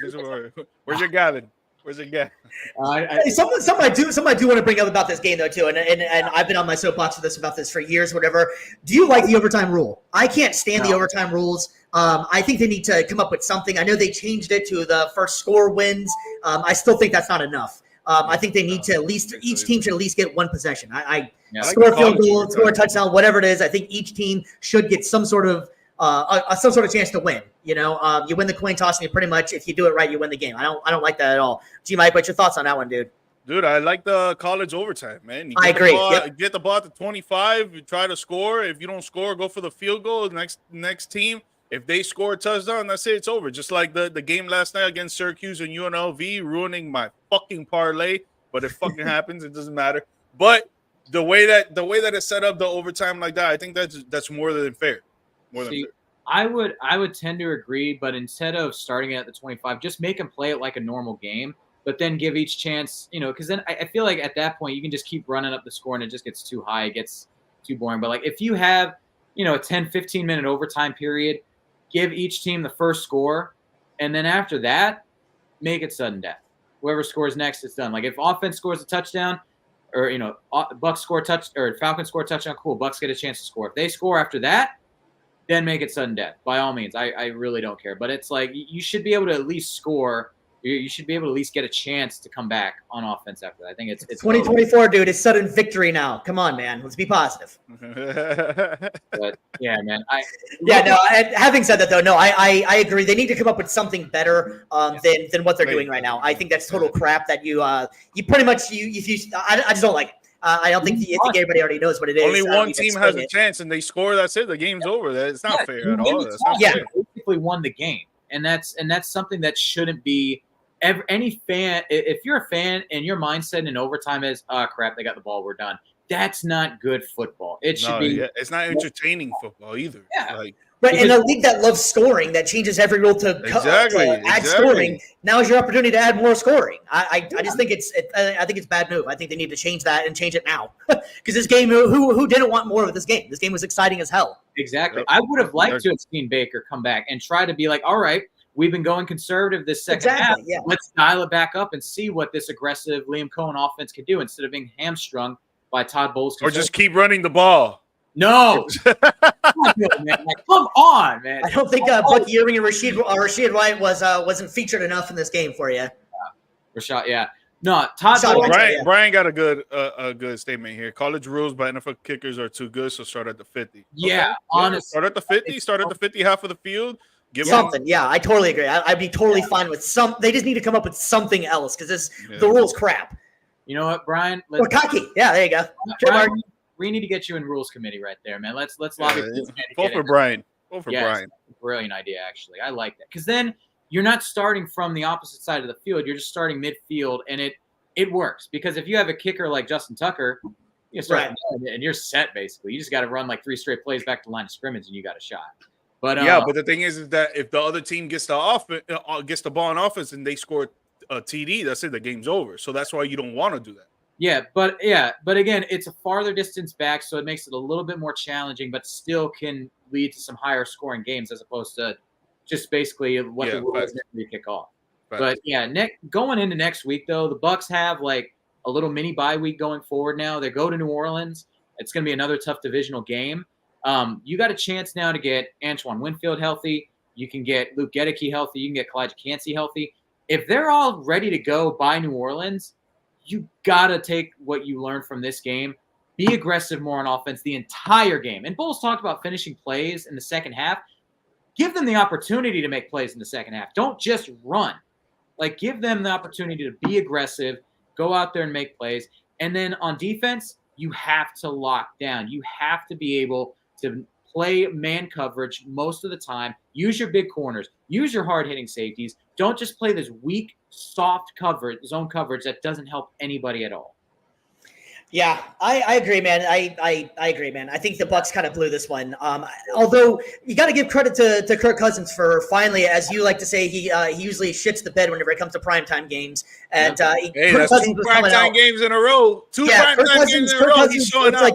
Where's your gallon? Something I do want to bring up about this game though too, and I've been on my soapbox about this for years, whatever. Do you like the overtime rule? I can't stand the overtime rules. I think they need to come up with something. I know they changed it to the first score wins. I still think that's not enough. I think they need to at least, each team should at least get one possession. Score a field goal, score a touchdown, whatever it is. I think each team should get some sort of chance to win. You know, you win the coin toss, and you pretty much, if you do it right, you win the game. I don't like that at all. Mike, what's your thoughts on that one, dude? Dude, I like the college overtime, man. I agree. Get the ball at the 25. You try to score. If you don't score, go for the field goal. Next team, if they score a touchdown, that's it. It's over. Just like the game last night against Syracuse and UNLV, ruining my fucking parlay. But it fucking happens. It doesn't matter. But the way that it's set up, the overtime like that, I think that's more than fair. More than fair. I would tend to agree, but instead of starting it at the 25, just make them play it like a normal game, but then give each chance, because then I feel like at that point you can just keep running up the score and it just gets too high, it gets too boring. But like if you have, a 10, 15-minute overtime period, give each team the first score, and then after that, make it sudden death. Whoever scores next, it's done. Like if offense scores a touchdown, or Bucks score Falcons score a touchdown, cool. Bucks get a chance to score. If they score after that, then make it sudden death. By all means, I really don't care. But it's like you should be able to at least score. You should be able to at least get a chance to come back on offense after that. I think it's 2024, dude. It's sudden victory now. Come on, man. Let's be positive. But yeah, man. Having said that, though, no, I agree. They need to come up with something better than what they're doing right now. I think that's total crap. That you pretty much I just don't like it. I think everybody already knows what it is. Only one team has a chance, and they score. That's it. The game's over. It's not fair at all. Fair. Basically won the game, and that's something that shouldn't be. Any fan, if you're a fan and your mindset in overtime is, oh crap, they got the ball, we're done. That's not good football. It should be. Yeah, it's not entertaining football either. Yeah. Right, in a league that loves scoring, that changes every rule to add scoring. Now is your opportunity to add more scoring. I just think I think it's a bad move. I think they need to change that and change it now. Because this game, who didn't want more of this game? This game was exciting as hell. Exactly. I would have liked to have seen Baker come back and try to be like, all right, we've been going conservative this second half. Yeah. Let's dial it back up and see what this aggressive Liam Cohen offense can do instead of being hamstrung by Todd Bowles. Or just keep running the ball. No. Man. Come on, man. I don't think Bucky Irving and Rashid White wasn't featured enough in this game for you. Rashad, yeah. No, Todd Bowles. Brian got a good statement here. College rules by NFL kickers are too good, so start at the 50. Yeah, honestly. Start at the 50. Start at the 50, half of the field. Give something. Yeah, I totally agree. I'd be totally fine with some. They just need to come up with something else because the rules crap. You know what, Brian? Or cocky. Yeah, there you go. Brian, we need to get you in rules committee right there, man. Let's lobby. Vote for Brian. Vote for Brian. Brilliant idea, actually. I like that because then you're not starting from the opposite side of the field. You're just starting midfield, and it works because if you have a kicker like Justin Tucker, you start and you're set basically. You just got to run like 3 straight plays back to the line of scrimmage, and you got a shot. But but the thing is that if the other team gets the ball on offense and they score a TD, that's it. The game's over. So that's why you don't want to do that. But again, it's a farther distance back, so it makes it a little bit more challenging, but still can lead to some higher scoring games as opposed to just basically what the rule is when you kick off. But going into next week though, the Bucks have like a little mini bye week going forward now. They go to New Orleans. It's going to be another tough divisional game. You got a chance now to get Antoine Winfield healthy. You can get Luke Gedeke healthy. You can get Kalijah Kancey healthy. If they're all ready to go by New Orleans, you got to take what you learned from this game. Be aggressive more on offense the entire game. And Bowles talked about finishing plays in the second half. Give them the opportunity to make plays in the second half. Don't just run. Like, give them the opportunity to be aggressive, go out there and make plays. And then on defense, you have to lock down. You have to be able to play man coverage most of the time. Use your big corners. Use your hard-hitting safeties. Don't just play this weak, soft zone coverage that doesn't help anybody at all. Yeah, I agree, man. I agree, man. I think the Bucks kind of blew this one. Although you got to give credit to Kirk Cousins for finally, as you like to say, he usually shits the bed whenever it comes to primetime games. And that's 2 primetime games in a row. 2 primetime games in a row. He's showing up.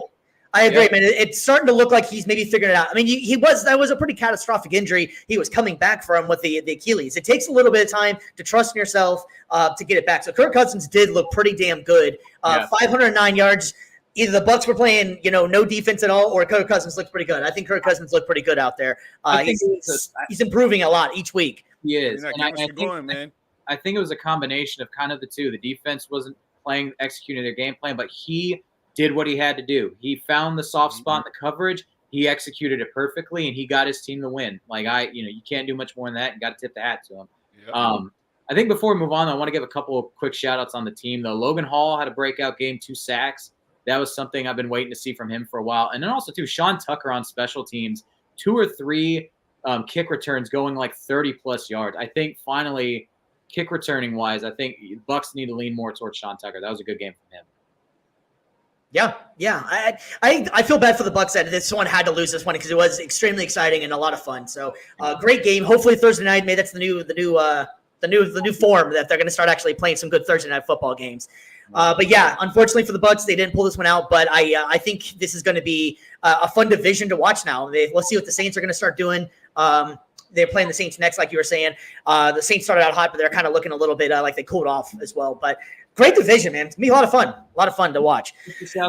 I agree, man. It's starting to look like he's maybe figuring it out. I mean, that was a pretty catastrophic injury he was coming back from with the Achilles. It takes a little bit of time to trust in yourself to get it back. So Kirk Cousins did look pretty damn good. 509 yards. Either the Bucks were playing, no defense at all, or Kirk Cousins looked pretty good. I think Kirk Cousins looked pretty good out there. He's improving a lot each week. He is. And I think it was a combination of kind of the two. The defense wasn't executing their game plan, but he did what he had to do. He found the soft spot in the coverage. He executed it perfectly, and he got his team the win. Like you can't do much more than that. You got to tip the hat to him. Yep. I think before we move on, I want to give a couple of quick shout outs on the team. Though Logan Hall had a breakout game, 2 sacks. That was something I've been waiting to see from him for a while. And then also too, Sean Tucker on special teams, 2 or 3 kick returns going like 30+ yards. I think finally, kick returning wise, I think Bucks need to lean more towards Sean Tucker. That was a good game from him. Yeah. I feel bad for the Bucs that this one had to lose this one because it was extremely exciting and a lot of fun. So great game. Hopefully Thursday night. Maybe that's the new form that they're going to start actually playing some good Thursday night football games. But yeah, unfortunately for the Bucs, they didn't pull this one out. But I think this is going to be a fun division to watch now. We'll see what the Saints are going to start doing. They're playing the Saints next, like you were saying. The Saints started out hot, but they're kind of looking a little bit like they cooled off as well. But great division, man. It's going to be a lot of fun to watch.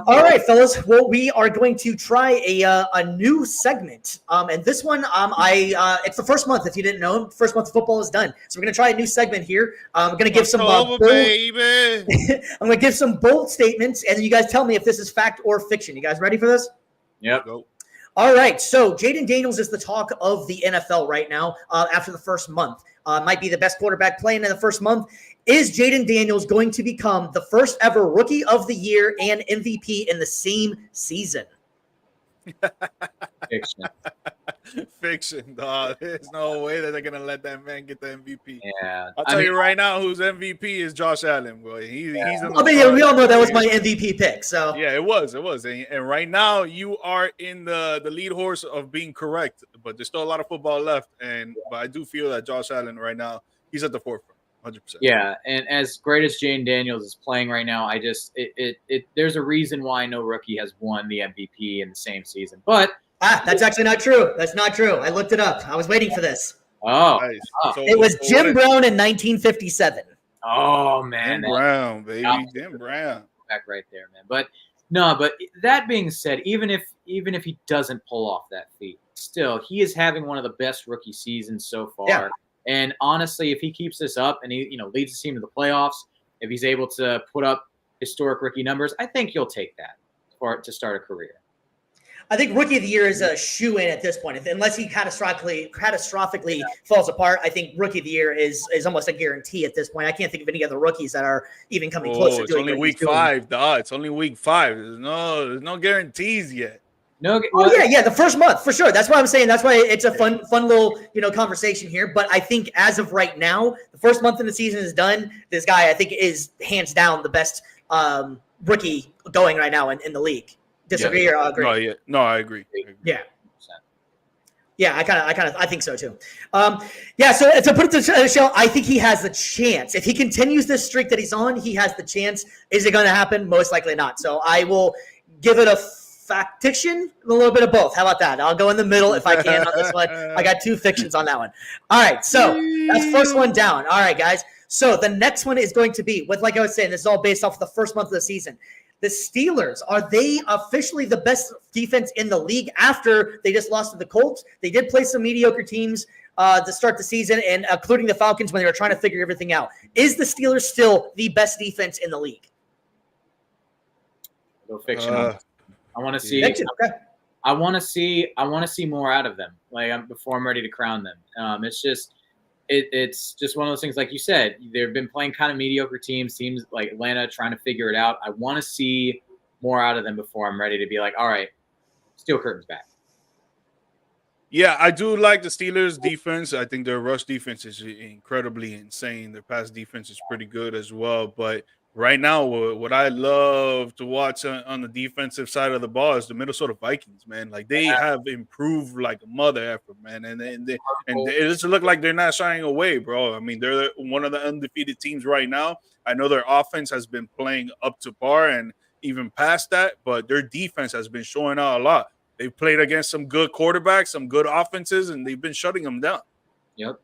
All right, fellas. Well, we are going to try a new segment. And this one, it's the first month. If you didn't know, first month of football is done. So we're going to try a new segment here. I'm going to give some bold, I'm going to give some bold statements, and you guys tell me if this is fact or fiction. You guys ready for this? Yep. All right, so Jaden Daniels is the talk of the NFL right now after the first month. Might be the best quarterback playing in the first month. Is Jaden Daniels going to become the first ever Rookie of the Year and MVP in the same season? Fiction, dog. There's no way that they're gonna let that man get the MVP. Yeah, I'll tell you right now, whose MVP is Josh Allen, boy. He's we all know that was my MVP pick. So yeah, it was, and right now you are in the lead horse of being correct, but there's still a lot of football left, but I do feel that Josh Allen right now he's at the forefront, 100%. Yeah, and as great as Jaden Daniels is playing right now, there's a reason why no rookie has won the MVP in the same season, but. That's actually not true. That's not true. I looked it up. I was waiting for this. Oh. Nice. It was Jim Brown in 1957. Oh, man. Jim Brown, baby. Jim Brown. Back right there, man. But that being said, even if he doesn't pull off that feat, still, he is having one of the best rookie seasons so far. Yeah. And honestly, if he keeps this up and he leads his team to the playoffs, if he's able to put up historic rookie numbers, I think he'll take that to start a career. I think Rookie of the Year is a shoe-in at this point. Unless he catastrophically falls apart, I think Rookie of the Year is almost a guarantee at this point. I can't think of any other rookies that are even coming close to doing it. It's only week 5, dog. It's only week 5. There's no guarantees yet. Yeah, the first month for sure. That's why I'm saying. That's why it's a fun little conversation here. But I think as of right now, the first month of the season is done. This guy, I think, is hands down the best rookie going right now in the league. Disagree or agree? No, I agree. Yeah, I think so too. So to put it to the show, I think he has the chance. If he continues this streak that he's on, he has the chance. Is it going to happen? Most likely not. So I will give it a fiction, a little bit of both. How about that? I'll go in the middle if I can on this one. I got 2 fictions on that one. All right, so that's first one down. All right, guys. So the next one is going to be, like I was saying, this is all based off of the first month of the season. The Steelers, are they officially the best defense in the league after they just lost to the Colts? They did play some mediocre teams to start the season, and including the Falcons when they were trying to figure everything out. Is the Steelers still the best defense in the league? Go fiction. I want to see. Fiction, okay. I want to see more out of them. Before I'm ready to crown them. It's just one of those things, like you said, they've been playing kind of mediocre teams like Atlanta trying to figure it out. I want to see more out of them before I'm ready to be like, all right, Steel Curtain's back. Yeah, I do like the Steelers' defense. I think their rush defense is incredibly insane. Their pass defense is pretty good as well. But right now, what I love to watch on the defensive side of the ball is the Minnesota Vikings, man. Like, they have improved like a mother effort, man. And it just look like they're not shying away, bro. I mean, they're one of the undefeated teams right now. I know their offense has been playing up to par and even past that, but their defense has been showing out a lot. They've played against some good quarterbacks, some good offenses, and they've been shutting them down. Yep.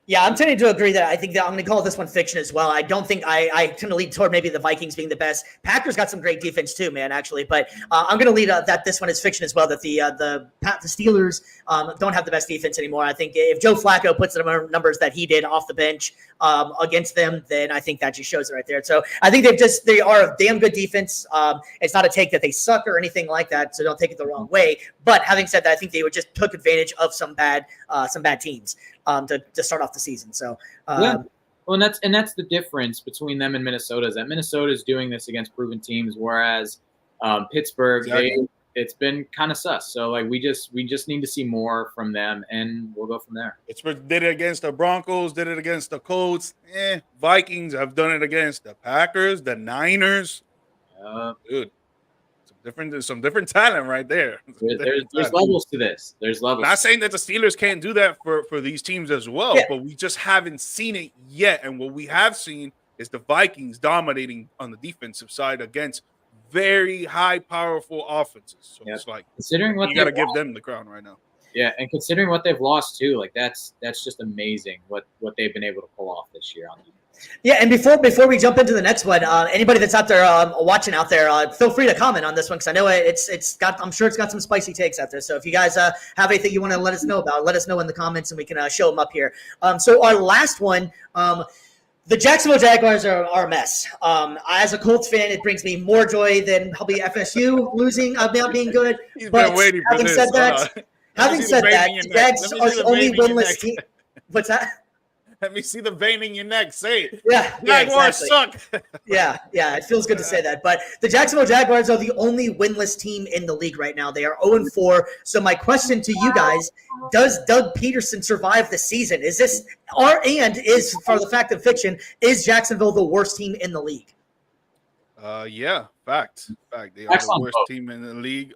Yeah, I'm tending to agree that I think that I'm going to call this one fiction as well. I don't think I tend to lead toward maybe the Vikings being the best. Packers got some great defense too, man, actually. But I'm going to lead that this one is fiction as well, that the Steelers don't have the best defense anymore. I think if Joe Flacco puts the numbers that he did off the bench against them, then I think that just shows it right there. So I think they are a damn good defense. It's not a take that they suck or anything like that, so don't take it the wrong way. But having said that, I think they would just took advantage of some bad teams to start off the season. So yeah. Well, and that's the difference between them and Minnesota, is that Minnesota is doing this against proven teams, whereas Pittsburgh, it's been kind of sus. So we just need to see more from them, and we'll go from there. Pittsburgh did it against the Broncos, did it against the Colts. Vikings have done it against the Packers, the Niners. Dude. Some different talent right there. There's levels to this. There's levels. Not saying that the Steelers can't do that for these teams as well, Yeah. but we just haven't seen it yet. And what we have seen is the Vikings dominating on the defensive side against very high, powerful offenses. So it's like considering what you got to give them the crown right now. Yeah, and considering what they've lost too, like that's just amazing what they've been able to pull off this year on defense. Yeah, and before we jump into the next one, anybody that's out there watching out there, feel free to comment on this one because I know I'm sure it's got some spicy takes out there. So if you guys have anything you want to let us know about, let us know in the comments and we can show them up here. So our last one, the Jacksonville Jaguars are a mess. As a Colts fan, it brings me more joy than probably FSU losing, not being good. He's but been waiting for this. Having said that, the Jags are the only winless team. What's that? Let me see the vein in your neck. Say it. Yeah, Jaguars exactly. suck. yeah, it feels good to say that. But the Jacksonville Jaguars are the only winless team in the league right now. They are 0-4. So my question to you guys, does Doug Peterson survive the season? Is for the fact of fiction, is Jacksonville the worst team in the league? Yeah, fact. They are the worst team in the league.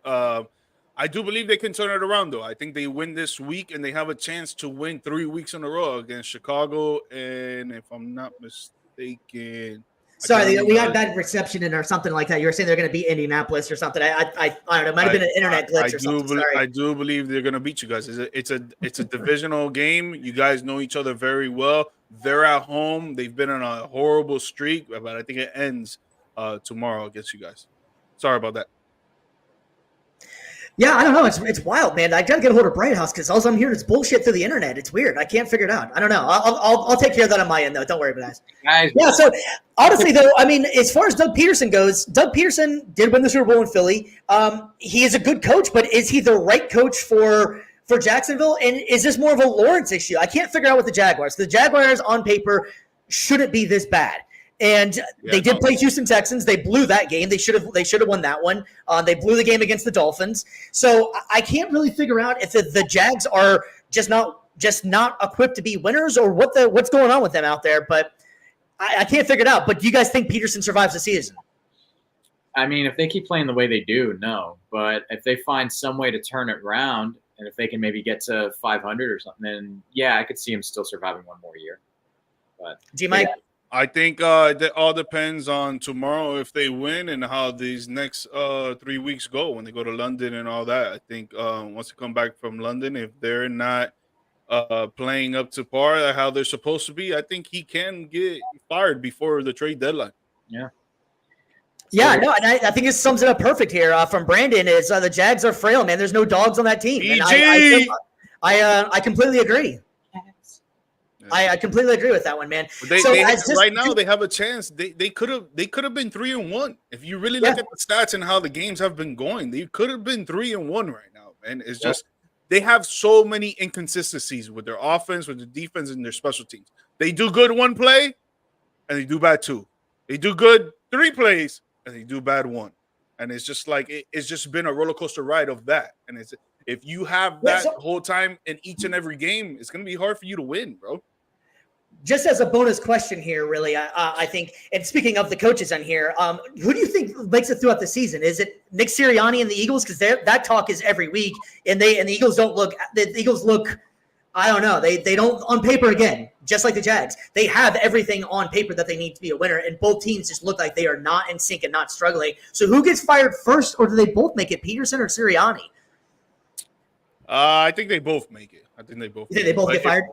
I do believe they can turn it around, though. I think they win this week, and they have a chance to win 3 weeks in a row against Chicago. And if I'm not mistaken, sorry, we got bad reception in or something like that. You were saying they're going to beat Indianapolis or something. I don't know. It might have been an internet glitch or something. Sorry. I do believe they're going to beat you guys. It's a divisional game. You guys know each other very well. They're at home. They've been on a horrible streak, but I think it ends tomorrow against you guys. Sorry about that. Yeah, I don't know. It's wild, man. I got to get a hold of Bright House because all I'm hearing is bullshit through the internet. It's weird. I can't figure it out. I don't know. I'll take care of that on my end, though. Don't worry about that. Yeah, so honestly, though, I mean, as far as Doug Peterson goes, Doug Peterson did win the Super Bowl in Philly. He is a good coach, but is he the right coach for Jacksonville? And is this more of a Lawrence issue? I can't figure out with the Jaguars. The Jaguars, on paper, shouldn't be this bad. And they did play Houston Texans. They blew that game. They should have won that one. They blew the game against the Dolphins. So I can't really figure out if the Jags are just not equipped to be winners or what's going on with them out there. But I can't figure it out. But do you guys think Peterson survives the season? I mean, if they keep playing the way they do, no. But if they find some way to turn it around, and if they can maybe get to 500 or something, then yeah, I could see him still surviving one more year. But do you, Mike? Yeah. I think that all depends on tomorrow if they win and how these next 3 weeks go when they go to London and all that. I think once they come back from London, if they're not playing up to par how they're supposed to be, I think he can get fired before the trade deadline. Yeah. Yeah, no, and I think it sums it up perfect here from Brandon is the Jags are frail, man. There's no dogs on that team. And I completely agree. I completely agree with that one, man. Right now they have a chance. They could have been 3-1 if you really look at the stats and how the games have been going. They could have been 3-1 right now, man. It's just they have so many inconsistencies with their offense, with their defense, and their special teams. They do good one play, and they do bad two. They do good 3 plays, and they do bad 1. And it's just like it's just been a roller coaster ride of that. And if you have that whole time in each and every game, it's gonna be hard for you to win, bro. Just as a bonus question here, really, I think, and speaking of the coaches on here, who do you think makes it throughout the season? Is it Nick Sirianni and the Eagles? Because that talk is every week, and the Eagles don't look. The Eagles look. I don't know. They don't on paper again, just like the Jags. They have everything on paper that they need to be a winner, and both teams just look like they are not in sync and not struggling. So who gets fired first, or do they both make it, Peterson or Sirianni? I think they both make it. I think they both. You think they both get fired?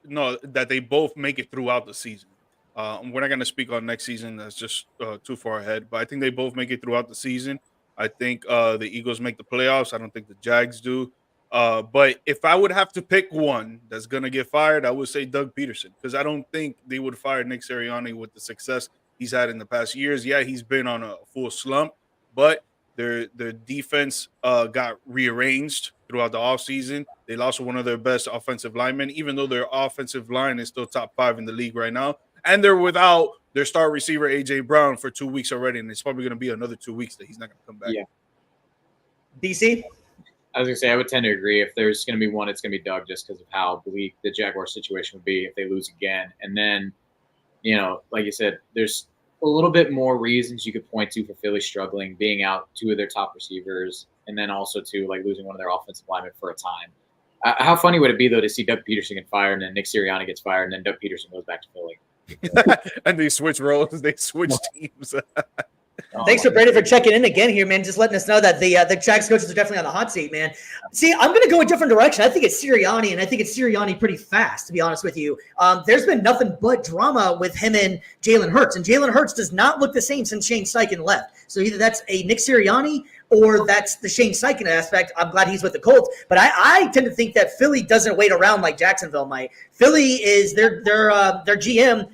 No, that they both make it throughout the season. We're not going to speak on next season. That's just too far ahead. But I think they both make it throughout the season. I think the Eagles make the playoffs. I don't think the Jags do. But if I would have to pick one that's going to get fired, I would say Doug Peterson because I don't think they would fire Nick Sirianni with the success he's had in the past years. Yeah, he's been on a full slump, but their defense got rearranged throughout the offseason. They lost one of their best offensive linemen, even though their offensive line is still top 5 in the league right now. And they're without their star receiver, A.J. Brown, for 2 weeks already, and it's probably going to be another 2 weeks that he's not going to come back. Yeah. DC? I was going to say, I would tend to agree. If there's going to be one, it's going to be Doug just because of how bleak the Jaguar situation would be if they lose again. And then, like you said, there's a little bit more reasons you could point to for Philly struggling, being out 2 of their top receivers, and then also to like losing one of their offensive linemen for a time. How funny would it be though to see Doug Peterson get fired and then Nick Sirianni gets fired and then Doug Peterson goes back to Philly? And they switch roles. They switch teams. Thanks for Brady for checking in again here, man. Just letting us know that the Jags coaches are definitely on the hot seat, man. See, I'm going to go a different direction. I think it's Sirianni, and I think it's Sirianni pretty fast, to be honest with you. There's been nothing but drama with him and Jalen Hurts, and Jalen Hurts does not look the same since Shane Steichen left. So either that's a Nick Sirianni or that's the Shane Steichen aspect. I'm glad he's with the Colts, but I tend to think that Philly doesn't wait around like Jacksonville might. Philly is their GM.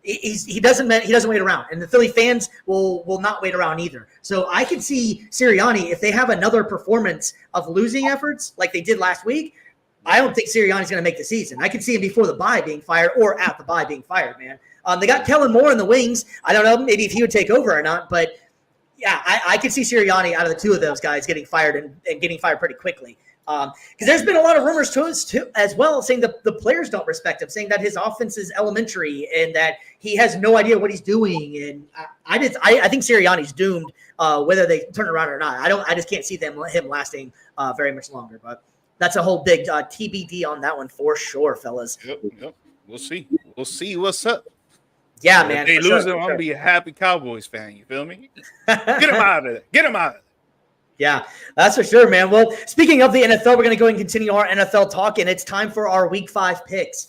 He doesn't wait around, and the Philly fans will not wait around either. So I can see Sirianni, if they have another performance of losing efforts like they did last week, I don't think Sirianni's going to make the season. I can see him before the bye being fired or at the bye being fired, man. They got Kellen Moore in the wings. I don't know maybe if he would take over or not, but yeah, I can see Sirianni out of the two of those guys getting fired and getting fired pretty quickly. Because there's been a lot of rumors to us too, as well, saying that the players don't respect him, saying that his offense is elementary and that he has no idea what he's doing. And I think Sirianni's doomed, whether they turn around or not. I just can't see him lasting very much longer. But that's a whole big TBD on that one for sure, fellas. Yep. We'll see. We'll see what's up. Yeah, man. If they lose him, I'm gonna be a happy Cowboys fan. You feel me? Get him out of there. Get him out of there. Yeah, that's for sure, man. Well, speaking of the NFL, we're going to go and continue our NFL talk, and it's time for our Week 5 picks.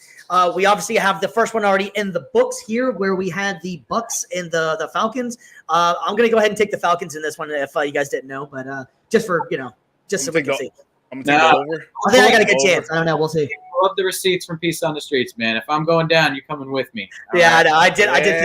We obviously have the first one already in the books here, where we had the Bucks and the Falcons. I'm going to go ahead and take the Falcons in this one, if you guys didn't know, but just so we can see. I'm going to take it over. I think I got a good chance. I don't know. We'll see. I love the receipts from Peace on the Streets, man. If I'm going down, you're coming with me. Yeah, I know. I did. I did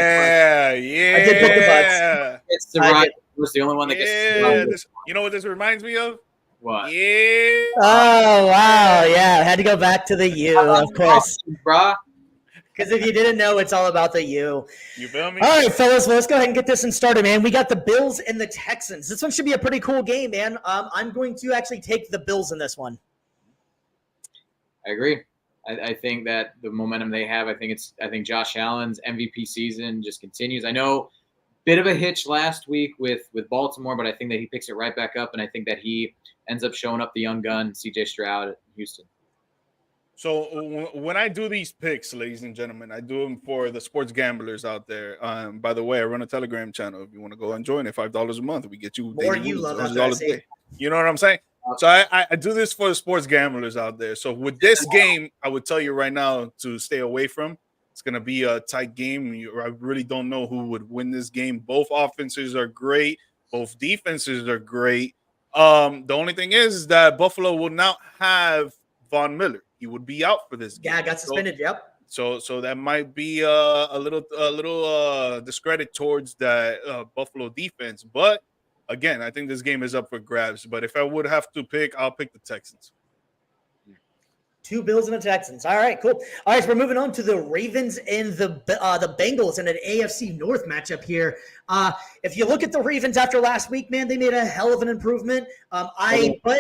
pick the Bucks. It's the right. Was the only one that gets. You know what this reminds me of? What? Yeah. Oh wow! Yeah, I had to go back to the U, of course, bruh. Because if you didn't know, it's all about the U. You feel me? All right, fellas, well, let's go ahead and get this one started, man. We got the Bills and the Texans. This one should be a pretty cool game, man. I'm going to actually take the Bills in this one. I agree. I think that the momentum they have, I think Josh Allen's MVP season just continues. I know bit of a hitch last week with Baltimore, but I think that he picks it right back up, and I think that he ends up showing up the young gun, C.J. Stroud at Houston. So when I do these picks, ladies and gentlemen, I do them for the sports gamblers out there. By the way, I run a Telegram channel. If you want to go and join it, $5 a month, we get you more you love that. You know what I'm saying? So I do this for the sports gamblers out there. So with this game, I would tell you right now to stay away from. It's going to be a tight game. I really don't know who would win this game. Both offenses are great. Both defenses are great. The only thing is that Buffalo will not have Von Miller. He would be out for this game. Yeah, got suspended. Yep. So that might be a little discredit towards that Buffalo defense. But again, I think this game is up for grabs. But if I would have to pick, I'll pick the Texans. 2 Bills and the Texans. All right, cool. All right, so we're moving on to the Ravens and the Bengals in an AFC North matchup here. If you look at the Ravens after last week, man, they made a hell of an improvement. But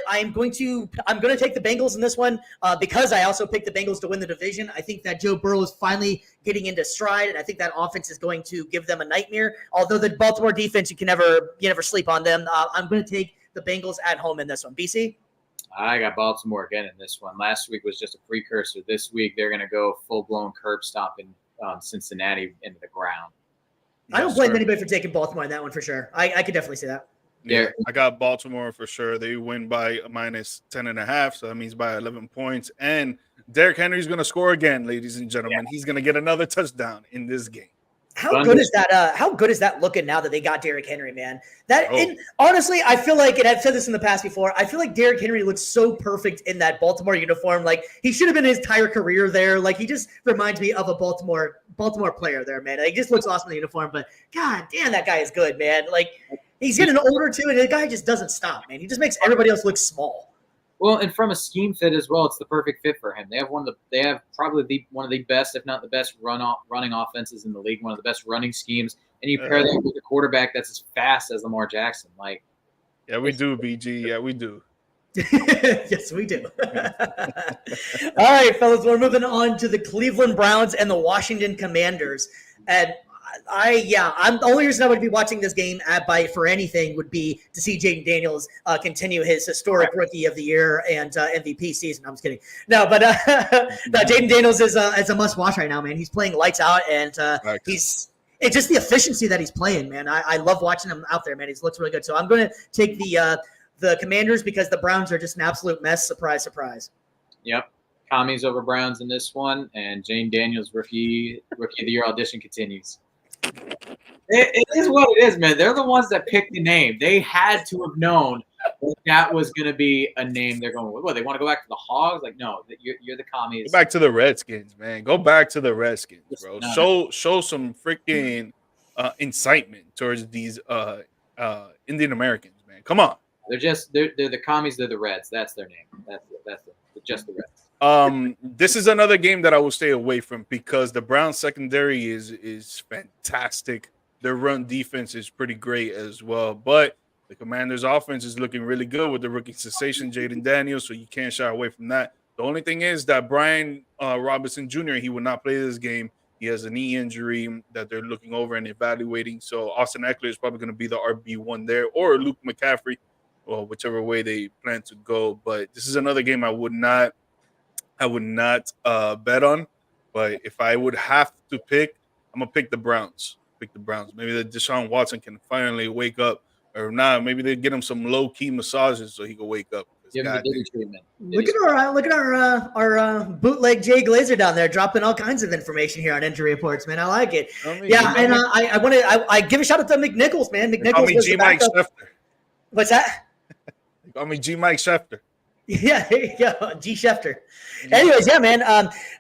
I'm going to take the Bengals in this one because I also picked the Bengals to win the division. I think that Joe Burrow is finally getting into stride, and I think that offense is going to give them a nightmare. Although the Baltimore defense, you never sleep on them. I'm going to take the Bengals at home in this one. BC? I got Baltimore again in this one. Last week was just a precursor. This week, they're going to go full-blown curb stomping Cincinnati into the ground. I don't blame anybody for taking Baltimore in that one for sure. I could definitely see that. Yeah, I got Baltimore for sure. They win by -10.5, so that means by 11 points. And Derrick Henry's going to score again, ladies and gentlemen. Yeah. He's going to get another touchdown in this game. How good is that looking now that they got Derrick Henry, man? And honestly, I feel like, and I've said this in the past before, I feel like Derrick Henry looks so perfect in that Baltimore uniform. Like, he should have been his entire career there. Like, he just reminds me of a Baltimore player there, man. He just looks awesome in the uniform, but god damn, that guy is good, man. Like, he's getting older too, and the guy just doesn't stop, man. He just makes everybody else look small. Well, and from a scheme fit as well, it's the perfect fit for him. They have probably one of the best, if not the best, running offenses in the league. One of the best running schemes, and you pair that with a quarterback that's as fast as Lamar Jackson. Like, yeah, we do, BG. Yeah, we do. Yes, we do. All right, fellas, we're moving on to the Cleveland Browns and the Washington Commanders. And I'm the only reason I would be watching this game for anything would be to see Jaden Daniels continue his historic Rookie of the Year and MVP season. I'm just kidding. No, but Jaden Daniels is a must watch right now, man. He's playing lights out, and it's just the efficiency that he's playing, man. I love watching him out there, man. He looks really good. So I'm going to take the Commanders because the Browns are just an absolute mess. Surprise, surprise. Yep. Commies over Browns in this one, and Jane Daniels Rookie of the Year audition continues. It is what it is, man. They're the ones that picked the name. They had to have known that was going to be a name they're going with. What, they want to go back to the Hogs? Like, no, you're the commies. Go back to the Redskins, man. Go back to the Redskins, bro. Show some freaking incitement towards these Indian Americans, man. Come on. They're the commies. They're the Reds. That's their name. That's just the Reds. This is another game that I will stay away from because the Browns secondary is fantastic. Their run defense is pretty great as well, but the Commanders offense is looking really good with the rookie sensation Jaden Daniels, so you can't shy away from that. The only thing is that Brian Robinson Jr., he will not play this game. He has a knee injury that they're looking over and evaluating, so Austin Eckler is probably going to be the RB1 there, or Luke McCaffrey, well, whichever way they plan to go. But this is another game I would not bet on, but if I would have to pick, I'm gonna pick the Browns. Maybe the Deshaun Watson can finally wake up, or not. Maybe they get him some low key massages so he can wake up. Give him the Diddy treatment. Look at our bootleg Jay Glazer down there dropping all kinds of information here on injury reports, man. I like it. I give a shout out to McNichols, man. McNichols was G Mike Schefter. What's that? Call me G Mike Schefter. Yeah, there you go, G. Schefter. Anyways, yeah, man.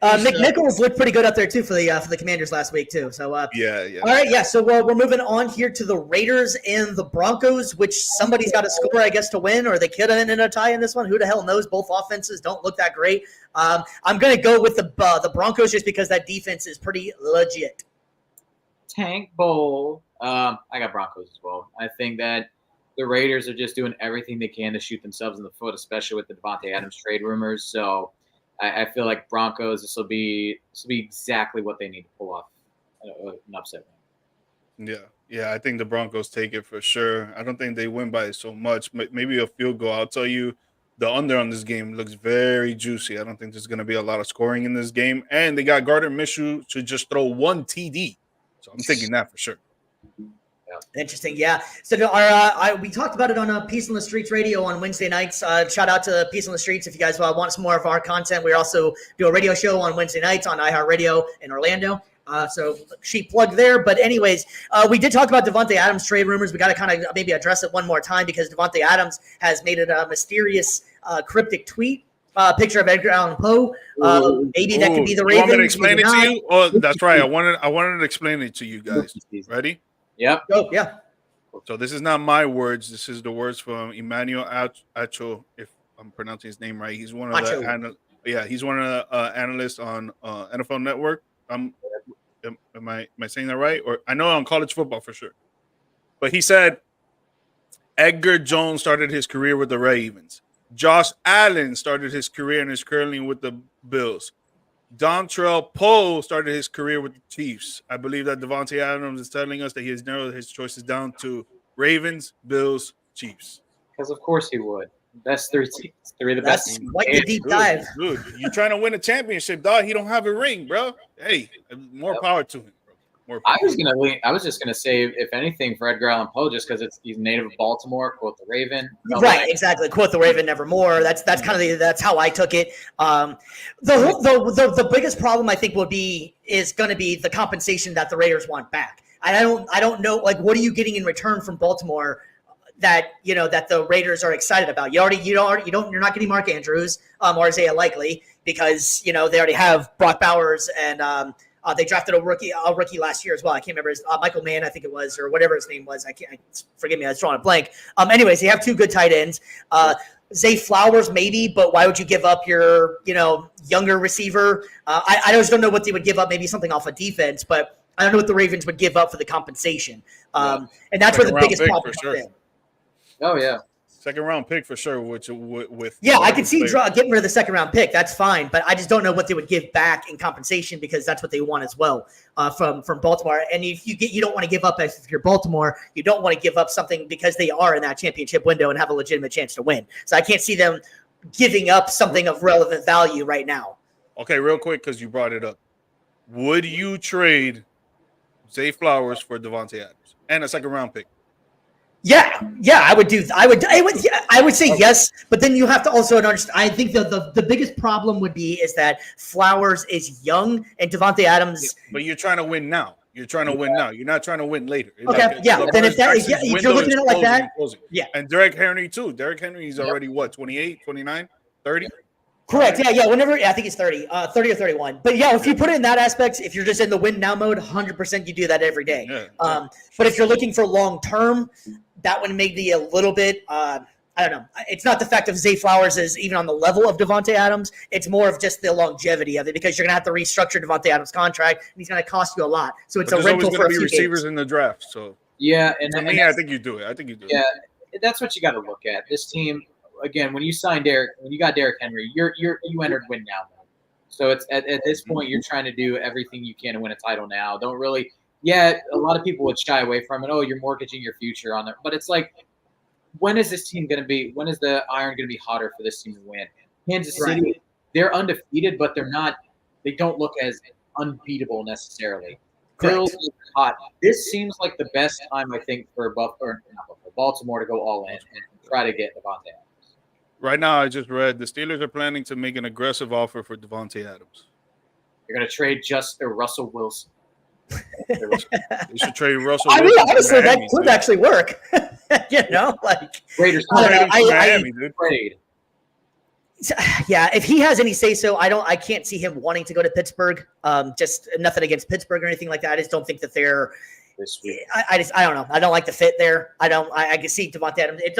McNichols looked pretty good up there too for the Commanders last week too. So yeah. All right, yeah. So we're moving on here to the Raiders and the Broncos, which somebody's got to score, I guess, to win, or they could end in a tie in this one. Who the hell knows? Both offenses don't look that great. I'm gonna go with the Broncos just because that defense is pretty legit. Tank Bowl. I got Broncos as well. I think that the Raiders are just doing everything they can to shoot themselves in the foot, especially with the Devontae Adams trade rumors. So I feel like Broncos, this will be exactly what they need to pull off an upset win. Yeah, I think the Broncos take it for sure. I don't think they win by so much. Maybe a field goal. I'll tell you, the under on this game looks very juicy. I don't think there's going to be a lot of scoring in this game. And they got Gardner Minshew to just throw one TD. So I'm taking that for sure. Interesting, yeah. So we talked about it on Peace on the Streets Radio on Wednesday nights. Shout out to Peace on the Streets if you guys want some more of our content. We also do a radio show on Wednesday nights on iHeartRadio in Orlando. So she plugged there. But anyways, we did talk about Devontae Adams trade rumors. We got to kind of maybe address it one more time because Devontae Adams has made it a mysterious cryptic tweet. Picture of Edgar Allan Poe. Maybe that could be the Ravens. You want me to explain it to you? Oh, that's right. I wanted to explain it to you guys. Ready? Yep. Oh, yeah. So this is not my words. This is the words from Emmanuel Acho, if I'm pronouncing his name right. He's one of he's one of the analysts on NFL Network. Am I saying that right? Or I know on college football for sure. But he said Edgar Jones started his career with the Ravens. Josh Allen started his career and is currently with the Bills. Dontrell Poe started his career with the Chiefs. I believe that Devontae Adams is telling us that he has narrowed his choices down to Ravens, Bills, Chiefs. Because of course he would. Best three teams. Three of the best. That's quite the deep dive. Dude, you're trying to win a championship, dog. He don't have a ring, bro. Hey, more power to him. I was just gonna say, if anything, for Edgar Allan Poe, just because he's native of Baltimore. Quote the Raven. Right, exactly. Quote the Raven, nevermore. That's kind of that's how I took it. The biggest problem I think is going to be the compensation that the Raiders want back. I don't know. Like, what are you getting in return from Baltimore that the Raiders are excited about? You're not getting Mark Andrews or Isaiah Likely because they already have Brock Bowers and. They drafted a rookie last year as well. I can't remember Michael Mann, I think it was, or whatever his name was. Forgive me, I was drawing a blank. Anyways, you have two good tight ends. Zay Flowers maybe, but why would you give up your younger receiver? I just don't know what they would give up. Maybe something off of defense, but I don't know what the Ravens would give up for the compensation. And that's where the biggest problem is. Oh yeah. Second round pick for sure. With yeah, I could see getting rid of the second round pick. That's fine, but I just don't know what they would give back in compensation because that's what they want as well from Baltimore. And if you don't want to give up if you're Baltimore, you don't want to give up something because they are in that championship window and have a legitimate chance to win. So I can't see them giving up something of relevant value right now. Okay, real quick because you brought it up. Would you trade Zay Flowers for Devontae Adams and a second round pick? Yeah, I would do. I would say yes, but then you have to also understand. I think the biggest problem would be is that Flowers is young and Devontae Adams. But you're trying to win now. You're trying to win now. You're not trying to win later. Okay, then if you're looking at it like that, yeah. And Derrick Henry too. Derrick Henry is already what, 28, 29, 30? Correct. Yeah. Whenever I think it's 30 or 31. But yeah, if you put it in that aspect, if you're just in the win now mode, 100% you do that every day. Yeah. But if you're looking for long term, that would make me a little bit. I don't know. It's not the fact of Zay Flowers is even on the level of Devontae Adams. It's more of just the longevity of it because you're gonna have to restructure Devontae Adams' contract, and he's gonna cost you a lot. So it's a rental for a few receivers games. In the draft. So yeah, I think you do it. Yeah, that's what you got to look at. This team. Again, when you got Derrick Henry, you entered win now mode. So it's at this point you're trying to do everything you can to win a title now. Don't really, a lot of people would shy away from it. Oh, you're mortgaging your future on there. But it's like, when is this team going to be? When is the iron going to be hotter for this team to win? Kansas City, they're undefeated, but they're not. They don't look as unbeatable necessarily. Bills are hot. This seems like the best time I think for Baltimore to go all in and try to get Devontae Adams. Right now, I just read the Steelers are planning to make an aggressive offer for Devontae Adams. You're going to trade Russell Wilson. They should trade Russell Wilson. I mean, honestly, that could actually work. Raiders. Miami, dude. Trade. Yeah, if he has any say so, I can't see him wanting to go to Pittsburgh. Just nothing against Pittsburgh or anything like that. I just don't think that they're. I don't know. I don't like the fit there. I can see Devontae Adams. It's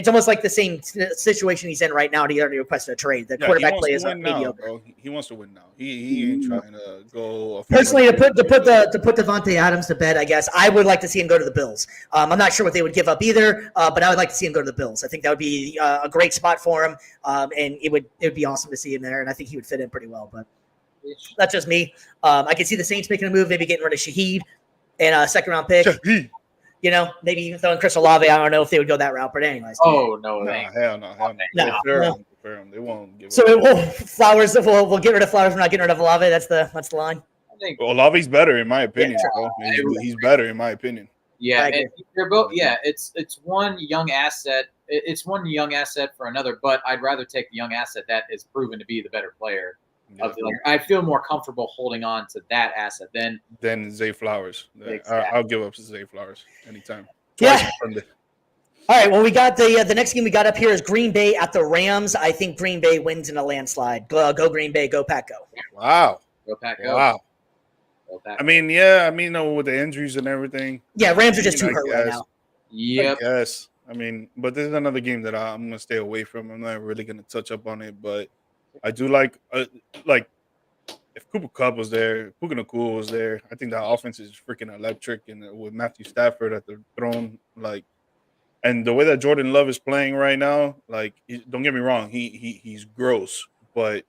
almost like the same situation he's in right now. He already requested a trade. The quarterback play is mediocre. He wants to win now. He ain't trying to go. Personally, to put Devontae Adams to bed, I guess I would like to see him go to the Bills. I'm not sure what they would give up either, but I would like to see him go to the Bills. I think that would be a great spot for him, and it would be awesome to see him there. And I think he would fit in pretty well. But that's just me. I can see the Saints making a move, maybe getting rid of Shaheed. And a second round pick, maybe even throwing Chris Olave. I don't know if they would go that route, but anyways. Oh no, hell no. They won't give. So Flowers. We'll get rid of Flowers. We're not getting rid of Olave. That's the line. I think Olave's better in my opinion. Bro. He's better in my opinion. Yeah, and they're both. Yeah, it's one young asset. It's one young asset for another, but I'd rather take the young asset that is proven to be the better player. I feel more comfortable holding on to that asset than Zay Flowers. Exactly. I'll give up to Zay Flowers anytime. Yeah. All right. Well, we got the next game we got up here is Green Bay at the Rams. I think Green Bay wins in a landslide. Go Green Bay. Go Pack. Go. Wow. Go Pack. Go. Wow. I mean, with the injuries and everything. Yeah, Rams are just too hurt right now. Yep. Yes. I mean, but this is another game that I'm gonna stay away from. I'm not really gonna touch up on it, but. I do like if Cooper Kupp was there, Puka Nakua was there. I think that offense is freaking electric, and with Matthew Stafford at the throne, and the way that Jordan Love is playing right now, don't get me wrong, he's gross, but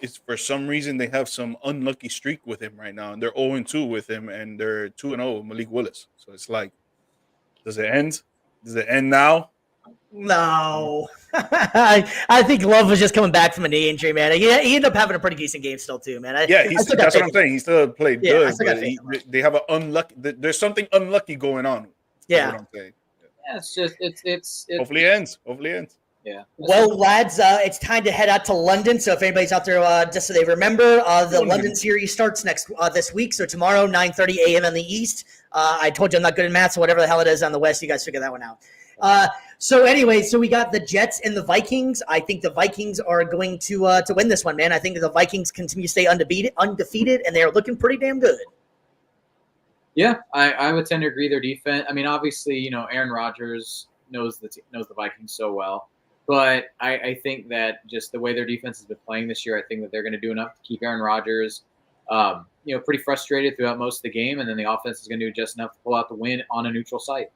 it's for some reason they have some unlucky streak with him right now, and they're 0-2 with him, and they're 2-0 with Malik Willis. So it's like, does it end? Does it end now? No, I think Love was just coming back from a knee injury, man. He ended up having a pretty decent game still, too, man. That's what I'm saying. He still played good, but they have an unlucky. There's something unlucky going on. Yeah, what I'm saying. Yeah, it's just it's. Hopefully, it ends. Yeah. Well, lads, it's time to head out to London. So if anybody's out there, just so they remember, the London series starts this week. So tomorrow, 9:30 a.m. in the East. I told you I'm not good at math, so whatever the hell it is on the West, you guys figure that one out. So we got the Jets and the Vikings. I think the Vikings are going to win this one, man. I think the Vikings continue to stay undefeated, and they are looking pretty damn good. Yeah, I would tend to agree. Their defense. I mean, obviously, Aaron Rodgers knows the Vikings so well, but I think that just the way their defense has been playing this year, I think that they're going to do enough to keep Aaron Rodgers, pretty frustrated throughout most of the game, and then the offense is going to do just enough to pull out the win on a neutral site.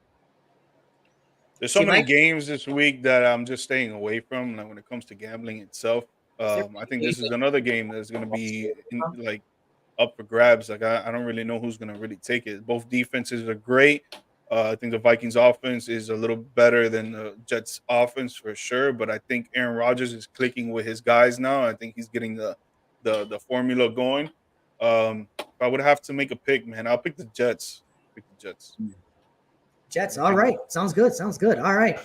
There's so See, many Mike? games this week that I'm just staying away from. Like when it comes to gambling itself, I think this is another game that's going to be like up for grabs. Like I don't really know who's going to really take it. Both defenses are great. I think the Vikings offense is a little better than the Jets offense for sure. But I think Aaron Rodgers is clicking with his guys now. I think he's getting the formula going. If I would have to make a pick, man, I'll pick the Jets. Pick the Jets. Jets. All right. Sounds good. Sounds good. All right.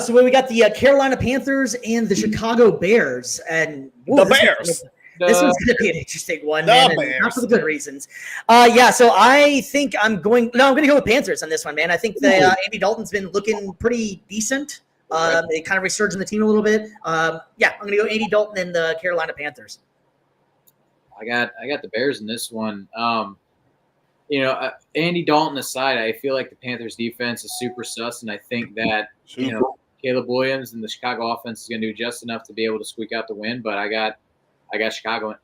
So we got the Carolina Panthers and the Chicago Bears. And The Bears. This one's going to be an interesting one, The man, and Bears. not for the good reasons. Yeah, so I think I'm going to go with Panthers on this one, man. I think that Andy Dalton's been looking pretty decent. They kind of resurged in the team a little bit. Yeah, I'm going to go Andy Dalton and the Carolina Panthers. I got the Bears in this one. Andy Dalton aside, I feel like the Panthers defense is super sus, and I think that Caleb Williams and the Chicago offense is going to do just enough to be able to squeak out the win. But I got Chicago in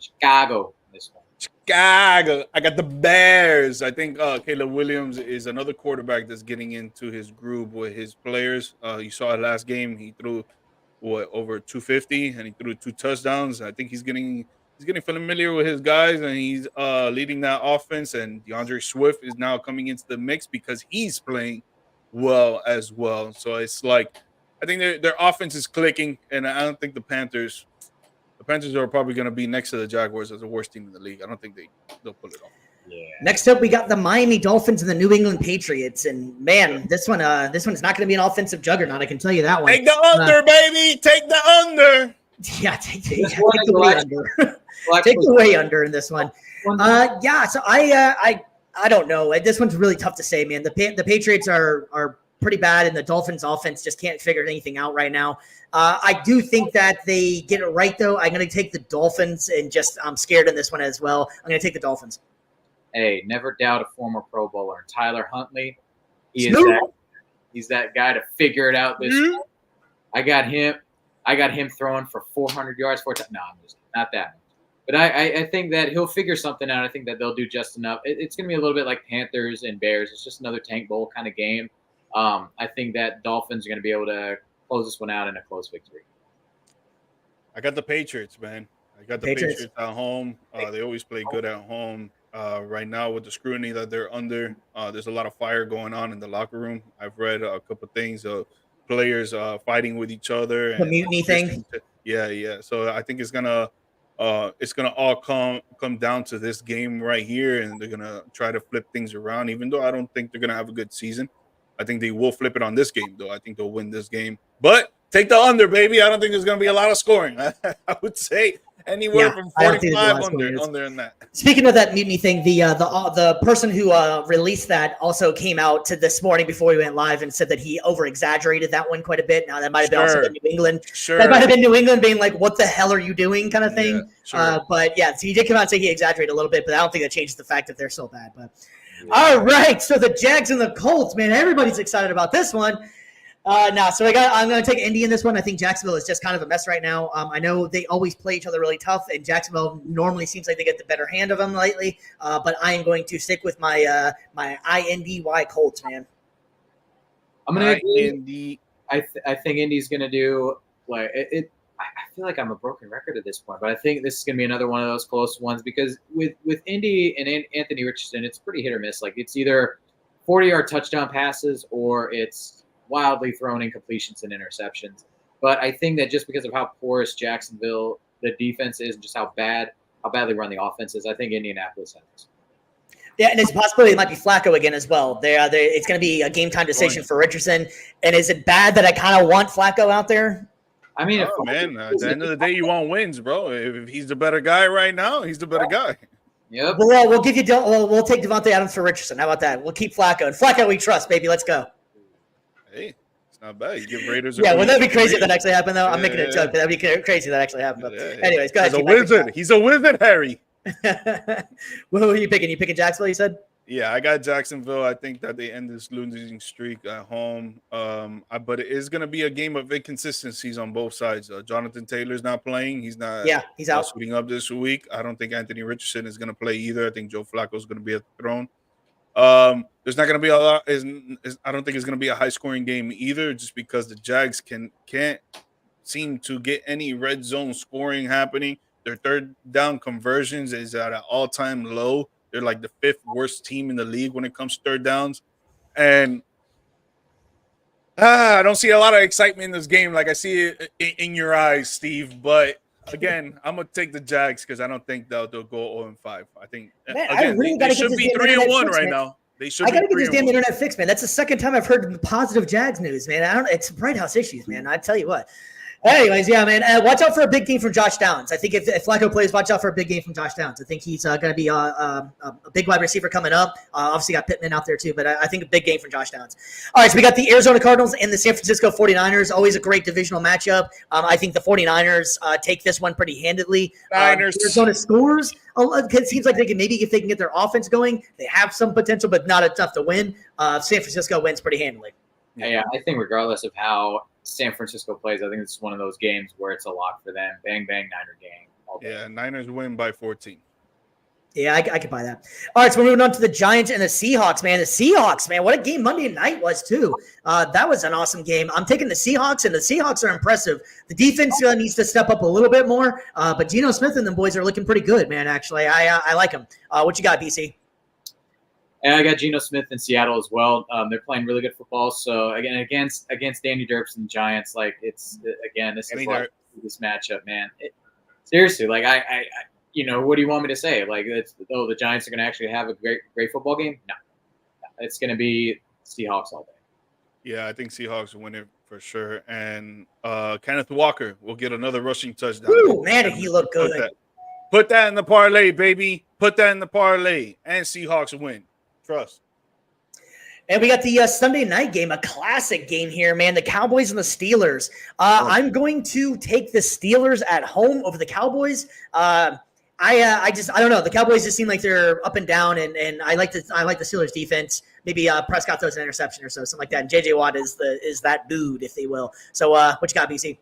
this one. Chicago. I got the Bears. I think Caleb Williams is another quarterback that's getting into his groove with his players. You saw it last game. He threw over 250 and he threw 2 touchdowns. I think he's getting familiar with his guys and he's leading that offense. And DeAndre Swift is now coming into the mix because he's playing well as well. So it's like I think their offense is clicking, and I don't think the Panthers are probably going to be next to the Jaguars as the worst team in the league. I don't think they'll pull it off. Yeah. Next up, we got the Miami Dolphins and the New England Patriots. And man, this one's not going to be an offensive juggernaut. I can tell you that one. Take the under, baby. Take the under. Yeah, take the way under. Take the way under in this one. Yeah, so I don't know. This one's really tough to say, man. The Patriots are pretty bad, and the Dolphins offense just can't figure anything out right now. I do think that they get it right, though. I'm going to take the Dolphins, and I'm scared in this one as well. I'm going to take the Dolphins. Hey, never doubt a former Pro Bowler. Tyler Huntley, he's that guy to figure it out this week. I got him throwing for 400 yards, 4 times. No, I'm just not that much. But I think that he'll figure something out. I think that they'll do just enough. It's going to be a little bit like Panthers and Bears. It's just another tank bowl kind of game. I think that Dolphins are going to be able to close this one out in a close victory. I got the Patriots, man. I got the Patriots at home. They always play good at home. Right now, with the scrutiny that they're under, there's a lot of fire going on in the locker room. I've read a couple of things of players fighting with each other. The mutiny thing. Yeah. So I think it's gonna all come down to this game right here, and they're gonna try to flip things around. Even though I don't think they're gonna have a good season, I think they will flip it on this game, though. I think they'll win this game. But take the under, baby. I don't think there's going to be a lot of scoring. I would say anywhere from 45 under in that. Speaking of that mutiny thing, the person who released that also came out to this morning before we went live and said that he over-exaggerated that one quite a bit. Now, that might have been also been New England. Sure. That might have been New England being like, what the hell are you doing kind of thing. Yeah, sure. But, yeah, so he did come out and say he exaggerated a little bit, but I don't think that changes the fact that they're so bad. But all right, so the Jags and the Colts, man, everybody's excited about this one. So I'm going to take Indy in this one. I think Jacksonville is just kind of a mess right now. I know they always play each other really tough, and Jacksonville normally seems like they get the better hand of them lately. But I am going to stick with my INDY Colts, man. I'm going to I think Indy's going to do like it. I feel like I'm a broken record at this point, but I think this is going to be another one of those close ones because with Indy and Anthony Richardson, it's pretty hit or miss. Like it's either 40-yard touchdown passes or it's wildly thrown incompletions and interceptions. But I think that just because of how porous Jacksonville, the defense is, and just how badly run the offense is, I think Indianapolis has. Yeah, and it's a possibility it might be Flacco again as well. It's going to be a game time decision for Richardson. And is it bad that I kind of want Flacco out there? I mean, at the end of the day, you want wins, bro. If he's the better guy right now, he's the better guy. Yep. Well, we'll take Devontae Adams for Richardson. How about that? We'll keep Flacco. And Flacco we trust, baby. Let's go. Hey, it's not bad. You give Raiders. Yeah, wouldn't that be crazy if that actually happened, though? I'm making a joke, but that'd be crazy if that actually happened. But anyways, go ahead. He's a wizard. He's a wizard, Harry. Who are you picking? You picking Jacksonville, you said? Yeah, I got Jacksonville. I think that they end this losing streak at home. But it is going to be a game of inconsistencies on both sides. Jonathan Taylor's not playing. He's not. Yeah, he's out. Suiting up this week. I don't think Anthony Richardson is going to play either. I think Joe Flacco is going to be at the throne. There's not going to be a lot. I don't think it's going to be a high scoring game either, just because the Jags can't seem to get any red zone scoring happening. Their third down conversions is at an all time low. They're like the 5th worst team in the league when it comes to third downs, and I don't see a lot of excitement in this game like I see it in your eyes, Steve. But again, I'm gonna take the Jags because I don't think they'll go 0-5. I think Man, I again really they gotta get should this be damn 3-1 internet fixed, right man. now. They should I be gotta get this damn 3-1. internet fixed, man. That's the second time I've heard positive Jags news, man. It's Bright House issues, man. I tell you what. Anyways, yeah, man. Watch out for a big game from Josh Downs. I think if Flacco plays, watch out for a big game from Josh Downs. I think he's going to be a big wide receiver coming up. Obviously, got Pittman out there too, but I think a big game from Josh Downs. All right, so we got the Arizona Cardinals and the San Francisco 49ers. Always a great divisional matchup. I think the 49ers take this one pretty handedly. Niners. Arizona scores. It seems like they can maybe if they can get their offense going, they have some potential, but not enough to win. San Francisco wins pretty handily. Yeah, I think regardless of how San Francisco plays, I think it's one of those games where it's a lock for them. Bang, bang, Niner gang. Yeah, Niners win by 14. Yeah, I could buy that. All right, so we're moving on to the Giants and the Seahawks, man. The Seahawks, man, what a game Monday night was, too. That was an awesome game. I'm taking the Seahawks, and the Seahawks are impressive. The defense needs to step up a little bit more, but Geno Smith and them boys are looking pretty good, man, actually. I like them. What you got, BC? And I got Geno Smith in Seattle as well. They're playing really good football. So again, against Danny Derps and the Giants, like this is like this matchup, man. Seriously, like I what do you want me to say? Like the Giants are going to actually have a great football game? No, it's going to be Seahawks all day. Yeah, I think Seahawks will win it for sure. And Kenneth Walker will get another rushing touchdown. Ooh, man, he looked good. Put that in the parlay, baby. Put that in the parlay, and Seahawks win. Trust. And we got the Sunday night game, a classic game here, man. The Cowboys and the Steelers. I'm going to take the Steelers at home over the Cowboys. I don't know. The Cowboys just seem like they're up and down, and I like the Steelers defense. Maybe Prescott throws an interception or something like that. And JJ Watt is that dude, if they will. So what you got, BC?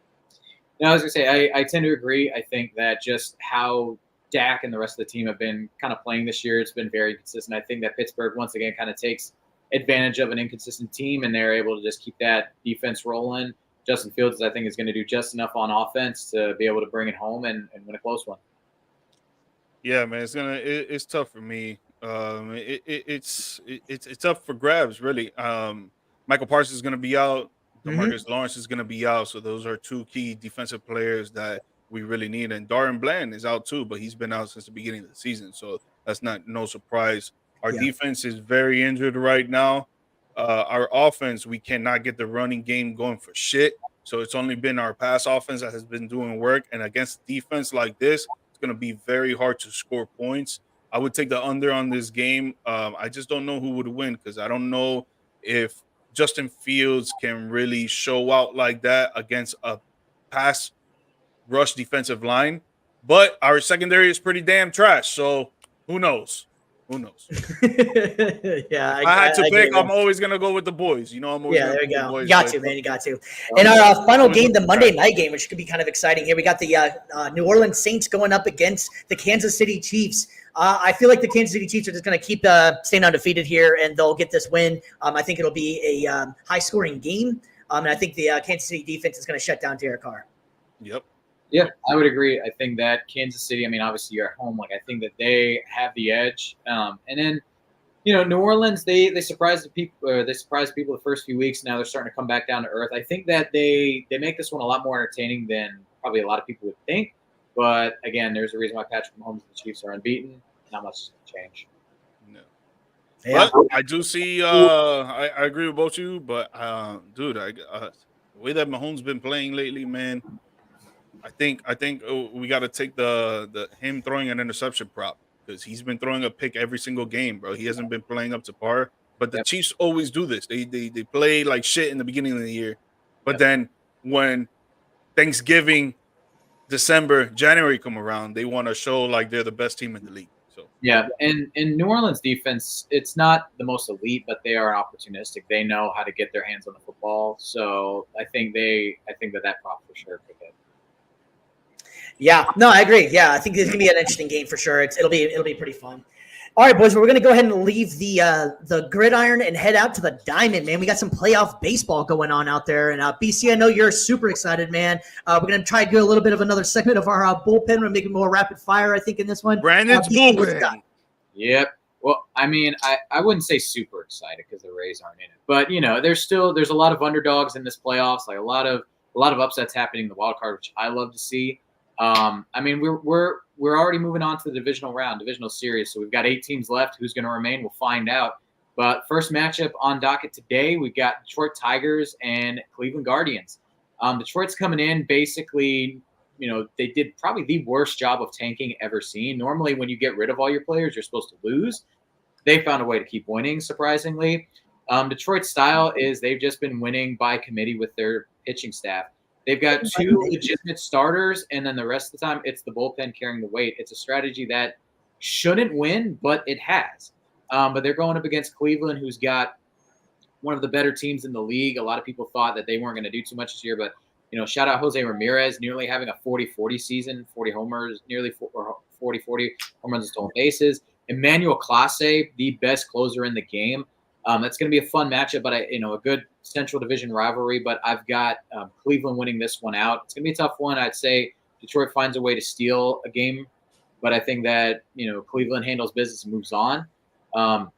No, I was gonna say I tend to agree. I think that just how Dak and the rest of the team have been kind of playing this year, it's been very consistent. I think that Pittsburgh once again kind of takes advantage of an inconsistent team, and they're able to just keep that defense rolling. Justin Fields, I think, is going to do just enough on offense to be able to bring it home and win a close one. Yeah, man, it's tough for me. It's up for grabs, really. Michael Parsons is going to be out. DeMarcus Lawrence is going to be out. So those are two key defensive players that we really need. And Darren Bland is out too, but he's been out since the beginning of the season. So that's no surprise. Our defense is very injured right now. Our offense, we cannot get the running game going for shit. So it's only been our pass offense that has been doing work. And against defense like this, it's going to be very hard to score points. I would take the under on this game. I just don't know who would win because I don't know if Justin Fields can really show out like that against a pass rush defensive line. But our secondary is pretty damn trash. So who knows? Who knows? Yeah, I had to pick. I'm always gonna go with the boys. I'm always there you go. Boys, you got to, man. You got to. And our final game, the Monday night game, which could be kind of exciting here. We got the New Orleans Saints going up against the Kansas City Chiefs. I feel like the Kansas City Chiefs are just going to keep staying undefeated here, and they'll get this win. I think it'll be a high-scoring game, and I think the Kansas City defense is going to shut down Derek Carr. Yep. Yeah, I would agree. I think that Kansas City, I mean, obviously you're at home. Like, I think that they have the edge. And then, New Orleans, they surprised people. They surprised people the first few weeks. Now they're starting to come back down to earth. I think that they make this one a lot more entertaining than probably a lot of people would think. But again, there's a reason why Patrick Mahomes and the Chiefs are unbeaten. Not much is going to change. No. Yeah. But I do see. I agree with both you. But dude, the way that Mahomes been playing lately, man. I think we got to take the him throwing an interception prop because he's been throwing a pick every single game, bro. He hasn't been playing up to par. But the Chiefs always do this. They play like shit in the beginning of the year, but then when Thanksgiving, December, January come around, they want to show like they're the best team in the league. So yeah, and New Orleans defense, it's not the most elite, but they are opportunistic. They know how to get their hands on the football. So I think that prop for sure could hit. Yeah, no, I agree. Yeah, I think it's gonna be an interesting game for sure. It'll be pretty fun. All right, boys, we're going to go ahead and leave the gridiron and head out to the diamond, man. We got some playoff baseball going on out there. And BC, I know you're super excited, man. We're going to try to do a little bit of another segment of our bullpen. We're making more rapid fire, I think, in this one. Brandon's BC, what you got? bullpen. Yep. Well, I mean, I wouldn't say super excited because the Rays aren't in it, but there's a lot of underdogs in this playoffs, like a lot of upsets happening in the wild card, which I love to see. I mean, we're already moving on to the divisional series, so we've got 8 teams left. Who's going to remain? We'll find out. But first matchup on docket today, we've got Detroit Tigers and Cleveland Guardians. Detroit's coming in basically. They did probably the worst job of tanking ever seen. Normally, when you get rid of all your players, you're supposed to lose. They found a way to keep winning, surprisingly. Detroit's style is they've just been winning by committee with their pitching staff. They've got 2 legitimate starters, and then the rest of the time, it's the bullpen carrying the weight. It's a strategy that shouldn't win, but it has. But they're going up against Cleveland, who's got one of the better teams in the league. A lot of people thought that they weren't going to do too much this year, but shout out Jose Ramirez, nearly having a 40-40 season, 40 homers, nearly 40 home runs and stolen bases. Emmanuel Clase, the best closer in the game. That's going to be a fun matchup, but a good Central Division rivalry. But I've got Cleveland winning this one out. It's going to be a tough one. I'd say Detroit finds a way to steal a game, but I think that Cleveland handles business and moves on.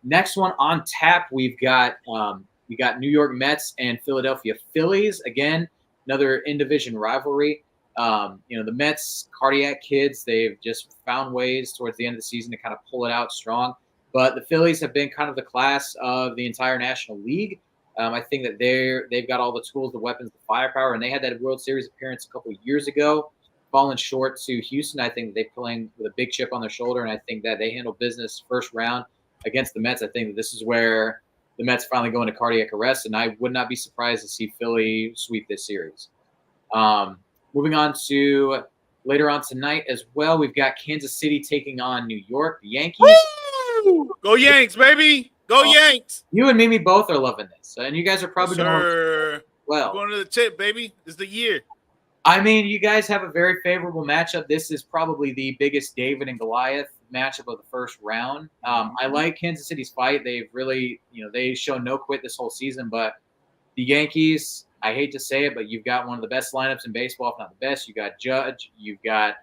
Next one on tap, we got New York Mets and Philadelphia Phillies. Again, another in-division rivalry. The Mets, cardiac kids, they've just found ways towards the end of the season to kind of pull it out strong. But the Phillies have been kind of the class of the entire National League. I think that they've got all the tools, the weapons, the firepower, and they had that World Series appearance a couple of years ago, falling short to Houston. I think they're playing with a big chip on their shoulder, and I think that they handle business first round against the Mets. I think that this is where the Mets finally go into cardiac arrest, and I would not be surprised to see Philly sweep this series. Moving on to later on tonight as well, we've got Kansas City taking on New York, the Yankees. Woo! Go Yanks, baby! Go Yanks! You and Mimi both are loving this, and you guys are probably going well. Going to the tip, baby. It's the year. I mean, you guys have a very favorable matchup. This is probably the biggest David and Goliath matchup of the first round. I like Kansas City's fight. They've really, they show no quit this whole season, but the Yankees, I hate to say it, but you've got one of the best lineups in baseball, if not the best. You got Judge, you've got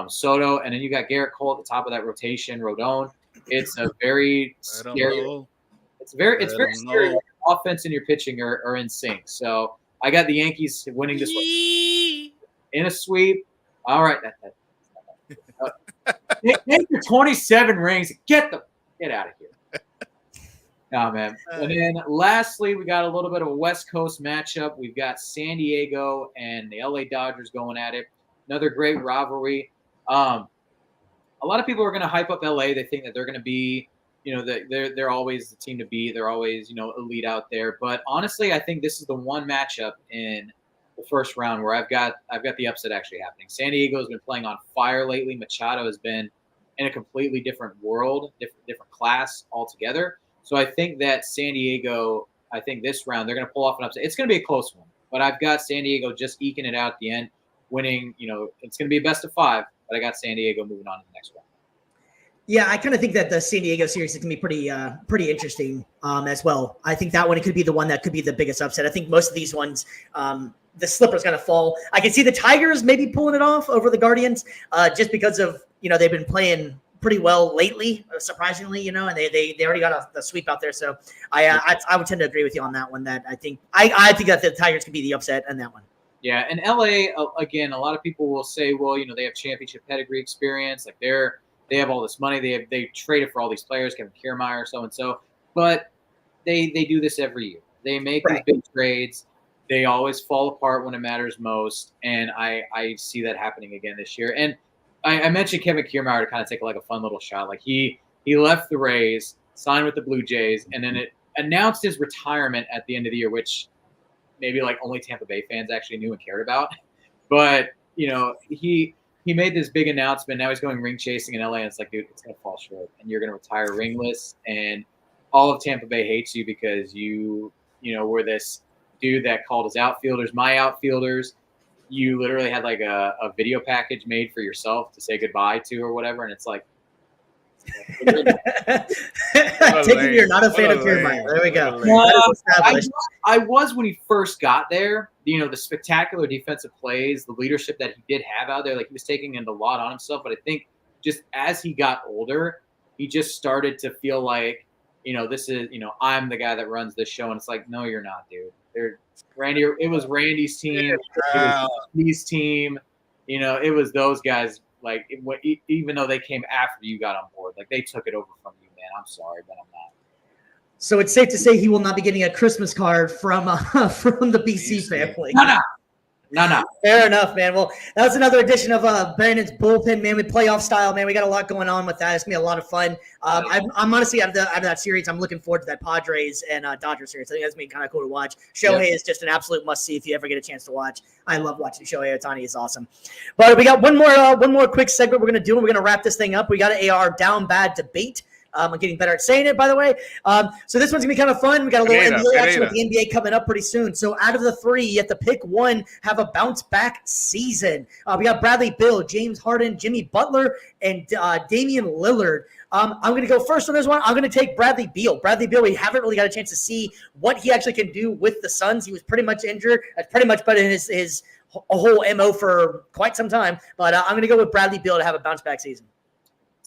Soto, and then you got Garrett Cole at the top of that rotation, Rodon. It's a very scary. It's very scary. Your offense and your pitching are in sync. So I got the Yankees winning this one in a sweep. All right, take your 27 rings. Get out of here. No, man. And then lastly, we got a little bit of a West Coast matchup. We've got San Diego and the LA Dodgers going at it. Another great rivalry. A lot of people are going to hype up LA. They think that they're going to be, they're always the team to beat. They're always, elite out there. But honestly, I think this is the one matchup in the first round where I've got the upset actually happening. San Diego has been playing on fire lately. Machado has been in a completely different world, different class altogether. So I think that San Diego, this round, they're going to pull off an upset. It's going to be a close one, but I've got San Diego just eking it out at the end, winning. It's going to be a best of 5, but I got San Diego moving on to the next round. Yeah, I kind of think that the San Diego series is going to be pretty interesting as well. I think that one could be the one that could be the biggest upset. I think most of these ones, the slipper's going to fall. I can see the Tigers maybe pulling it off over the Guardians just because of, they've been playing pretty well lately, surprisingly, and they already got a sweep out there. So I would tend to agree with you on that one. That I think that the Tigers could be the upset on that one. Yeah, and LA again, a lot of people will say, well, they have championship pedigree experience, like they have all this money, they traded for all these players, Kevin Kiermaier, so and so, but they do this every year. They make these big trades. They always fall apart when it matters most, and I see that happening again this year. And I mentioned Kevin Kiermaier to kind of take like a fun little shot. Like he left the Rays, signed with the Blue Jays, and then it announced his retirement at the end of the year, which maybe like only Tampa Bay fans actually knew and cared about. But he made this big announcement. Now he's going ring chasing in LA, and it's like, dude, it's gonna fall short, and you're gonna retire ringless, and all of Tampa Bay hates you because you were this dude that called his outfielders my outfielders. You literally had like a video package made for yourself to say goodbye to or whatever. And it's like, Take it you're not a fan of Jeremiah. There we go. I was when he first got there. You know, the spectacular defensive plays, the leadership that he did have out there. Like, he was taking in a lot on himself. But I think just as he got older, he just started to feel like, you know, this is, you know, I'm the guy that runs this show. And it's like, no, you're not, dude. It was Randy's team. It was his team. You know, it was those guys. Like, even though they came after you got on board, like, they took it over from you, man. I'm sorry, but I'm not. So it's safe to say he will not be getting a Christmas card from the BC family. No. Fair enough, man. Well, that was another edition of Brandon's Bullpen, man. With playoff style, man. We got a lot going on with that. It's gonna be a lot of fun. I'm honestly out of that series. I'm looking forward to that Padres and Dodgers series. I think that's gonna be kind of cool to watch. Shohei is just an absolute must see if you ever get a chance to watch. I love watching Shohei Ohtani. Is awesome. But we got one more quick segment we're gonna do, and we're gonna wrap this thing up. We got our down bad debate. I'm getting better at saying it, by the way. So this one's going to be kind of fun. We got a little NBA action with the NBA coming up pretty soon. So out of the three, you have to pick one, have a bounce-back season. We got Bradley Beal, James Harden, Jimmy Butler, and Damian Lillard. I'm going to go first on this one. I'm going to take Bradley Beal. Bradley Beal, we haven't really got a chance to see what he actually can do with the Suns. He was pretty much injured. That's pretty much been his whole MO for quite some time. But I'm going to go with Bradley Beal to have a bounce-back season.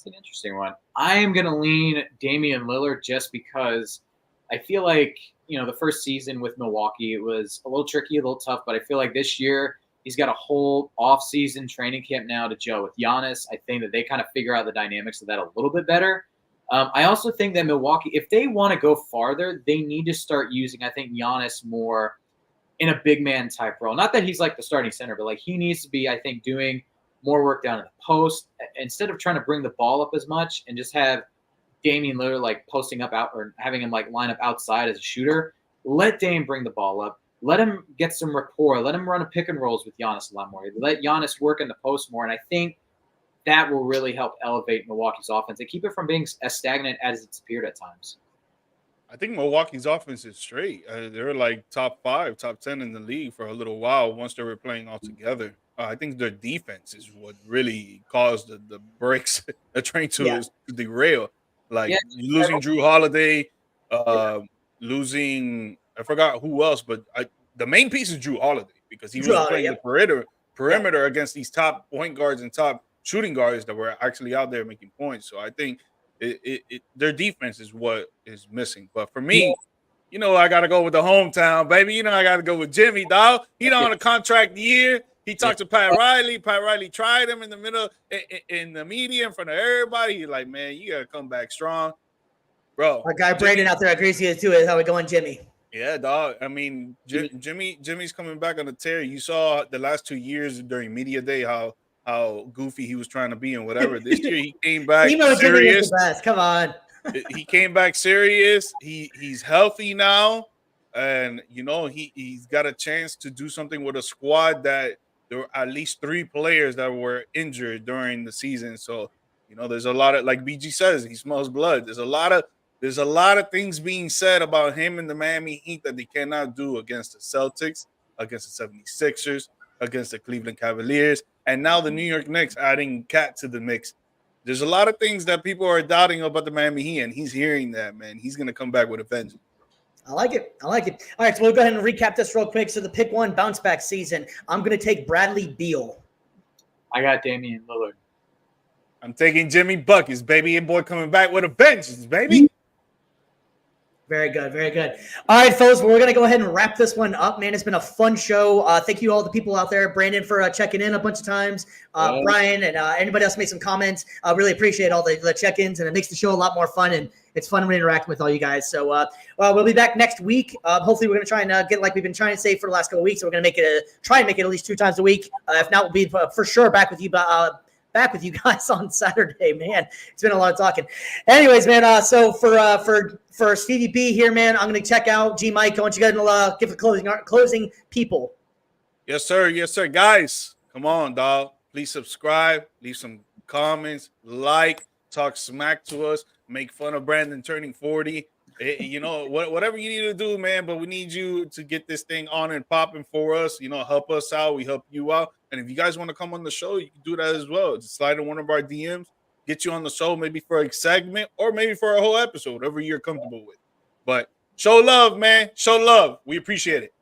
An interesting one. I am going to lean Damian Lillard just because I feel like, you know, the first season with Milwaukee, it was a little tricky, a little tough, but I feel like this year he's got a whole off-season training camp now to gel with Giannis. I think that they kind of figure out the dynamics of that a little bit better. I also think that Milwaukee, if they want to go farther, they need to start using, I think, Giannis more in a big man type role. Not that he's like the starting center, but like he needs to be, I think, doing more work down in the post instead of trying to bring the ball up as much and just have Damian Lillard like posting up out or having him like line up outside as a shooter. Let Dame bring the ball up. Let him get some rapport. Let him run a pick and rolls with Giannis a lot more. Let Giannis work in the post more. And I think that will really help elevate Milwaukee's offense and keep it from being as stagnant as it's appeared at times. I think Milwaukee's offense is straight. They're like top 5, top 10 in the league for a little while once they were playing all together. I think their defense is what really caused the brakes, the train to derail. Like losing Drew Holiday, losing I forgot who else, but the main piece is Drew Holiday because he was playing the perimeter against these top point guards and top shooting guards that were actually out there making points. So I think their defense is what is missing. But for me, you know, I got to go with the hometown, baby. You know, I got to go with Jimmy, dog. He on a contract year. He talked to Pat Riley. Pat Riley tried him in the middle, in the media, in front of everybody. He's like, man, you got to come back strong. Bro. Our guy Brandon out there agrees with you too. How we going, Jimmy? Yeah, dog. I mean, Jimmy's coming back on the tear. You saw the last 2 years during media day how goofy he was trying to be and whatever. This year he came back serious. Jimmy is the best. Come on. He came back serious. He's healthy now. And, you know, he's got a chance to do something with a squad that there were at least 3 players that were injured during the season. So, you know, there's a lot of, like BG says, he smells blood. There's a lot of things being said about him and the Miami Heat that they cannot do against the Celtics, against the 76ers, against the Cleveland Cavaliers, and now the New York Knicks adding Cat to the mix. There's a lot of things that people are doubting about the Miami Heat, and he's hearing that, man. He's going to come back with a vengeance. I like it. All right, so we'll go ahead and recap this real quick. So the pick one bounce back season, I'm going to take Bradley Beal. I got Damian Lillard. I'm taking Jimmy Buckets, baby. And boy coming back with a vengeance, baby. Very good, very good. All right, folks, we're going to go ahead and wrap this one up, man. It's been a fun show. Thank you all the people out there. Brandon for checking in a bunch of times. Brian and anybody else made some comments. I really appreciate all the check-ins, and it makes the show a lot more fun, and it's fun to interact with all you guys. So we'll be back next week. Hopefully, we're going to try and get like we've been trying to say for the last couple of weeks. So we're going to try and make it at least 2 times a week. If not, we'll be for sure back with you guys on Saturday, man. It's been a lot of talking. Anyways, man, so for Stevie B here, man, I'm going to check out G Mike. I want you guys to give a closing people. Yes, sir. Yes, sir. Guys, come on, dog. Please subscribe, leave some comments, talk smack to us, make fun of Brandon turning 40. You know, whatever you need to do, man, but we need you to get this thing on and popping for us. You know, help us out. We help you out. And if you guys want to come on the show, you can do that as well. Just slide in one of our DMs. get you on the show, maybe for a segment or maybe for a whole episode, whatever you're comfortable with. But show love, man. Show love. We appreciate it.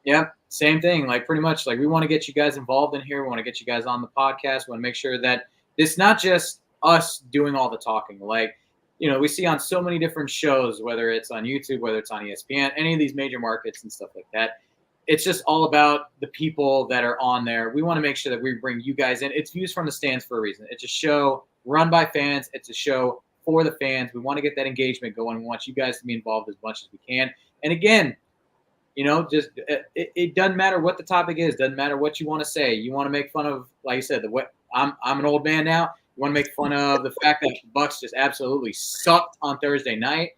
Yeah, same thing. Like pretty much like we want to get you guys involved in here. We want to get you guys on the podcast. We want to make sure that it's not just us doing all the talking. Like, we see on so many different shows, whether it's on YouTube, whether it's on ESPN, any of these major markets and stuff like that. It's just all about the people that are on there. We want to make sure that we bring you guys in. It's Views from the Stands for a reason. It's a show run by fans. It's a show for the fans. We want to get that engagement going. We want you guys to be involved as much as we can. And again, just it doesn't matter what the topic is. Doesn't matter what you want to say. You want to make fun of, like you said, I'm an old man now. You want to make fun of the fact that the Bucks just absolutely sucked on Thursday night.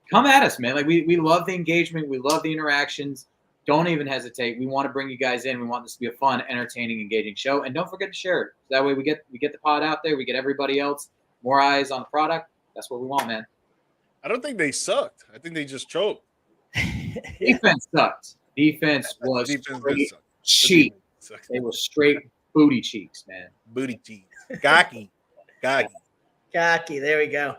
Come at us, man. Like we love the engagement. We love the interactions. Don't even hesitate. We want to bring you guys in. We want this to be a fun, entertaining, engaging show. And don't forget to share it. That way we get the pod out there. We get everybody else more eyes on the product. That's what we want, man. I don't think they sucked. I think they just choked. Defense sucked. Defense was straight cheek. They were straight booty cheeks, man. Booty cheeks. Cocky. There we go.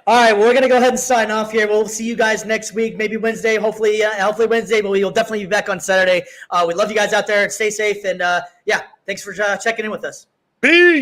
All right, well, we're gonna go ahead and sign off here. We'll see you guys next week, maybe Wednesday. Hopefully Wednesday, but we'll definitely be back on Saturday. We love you guys out there. Stay safe, and thanks for checking in with us. Peace.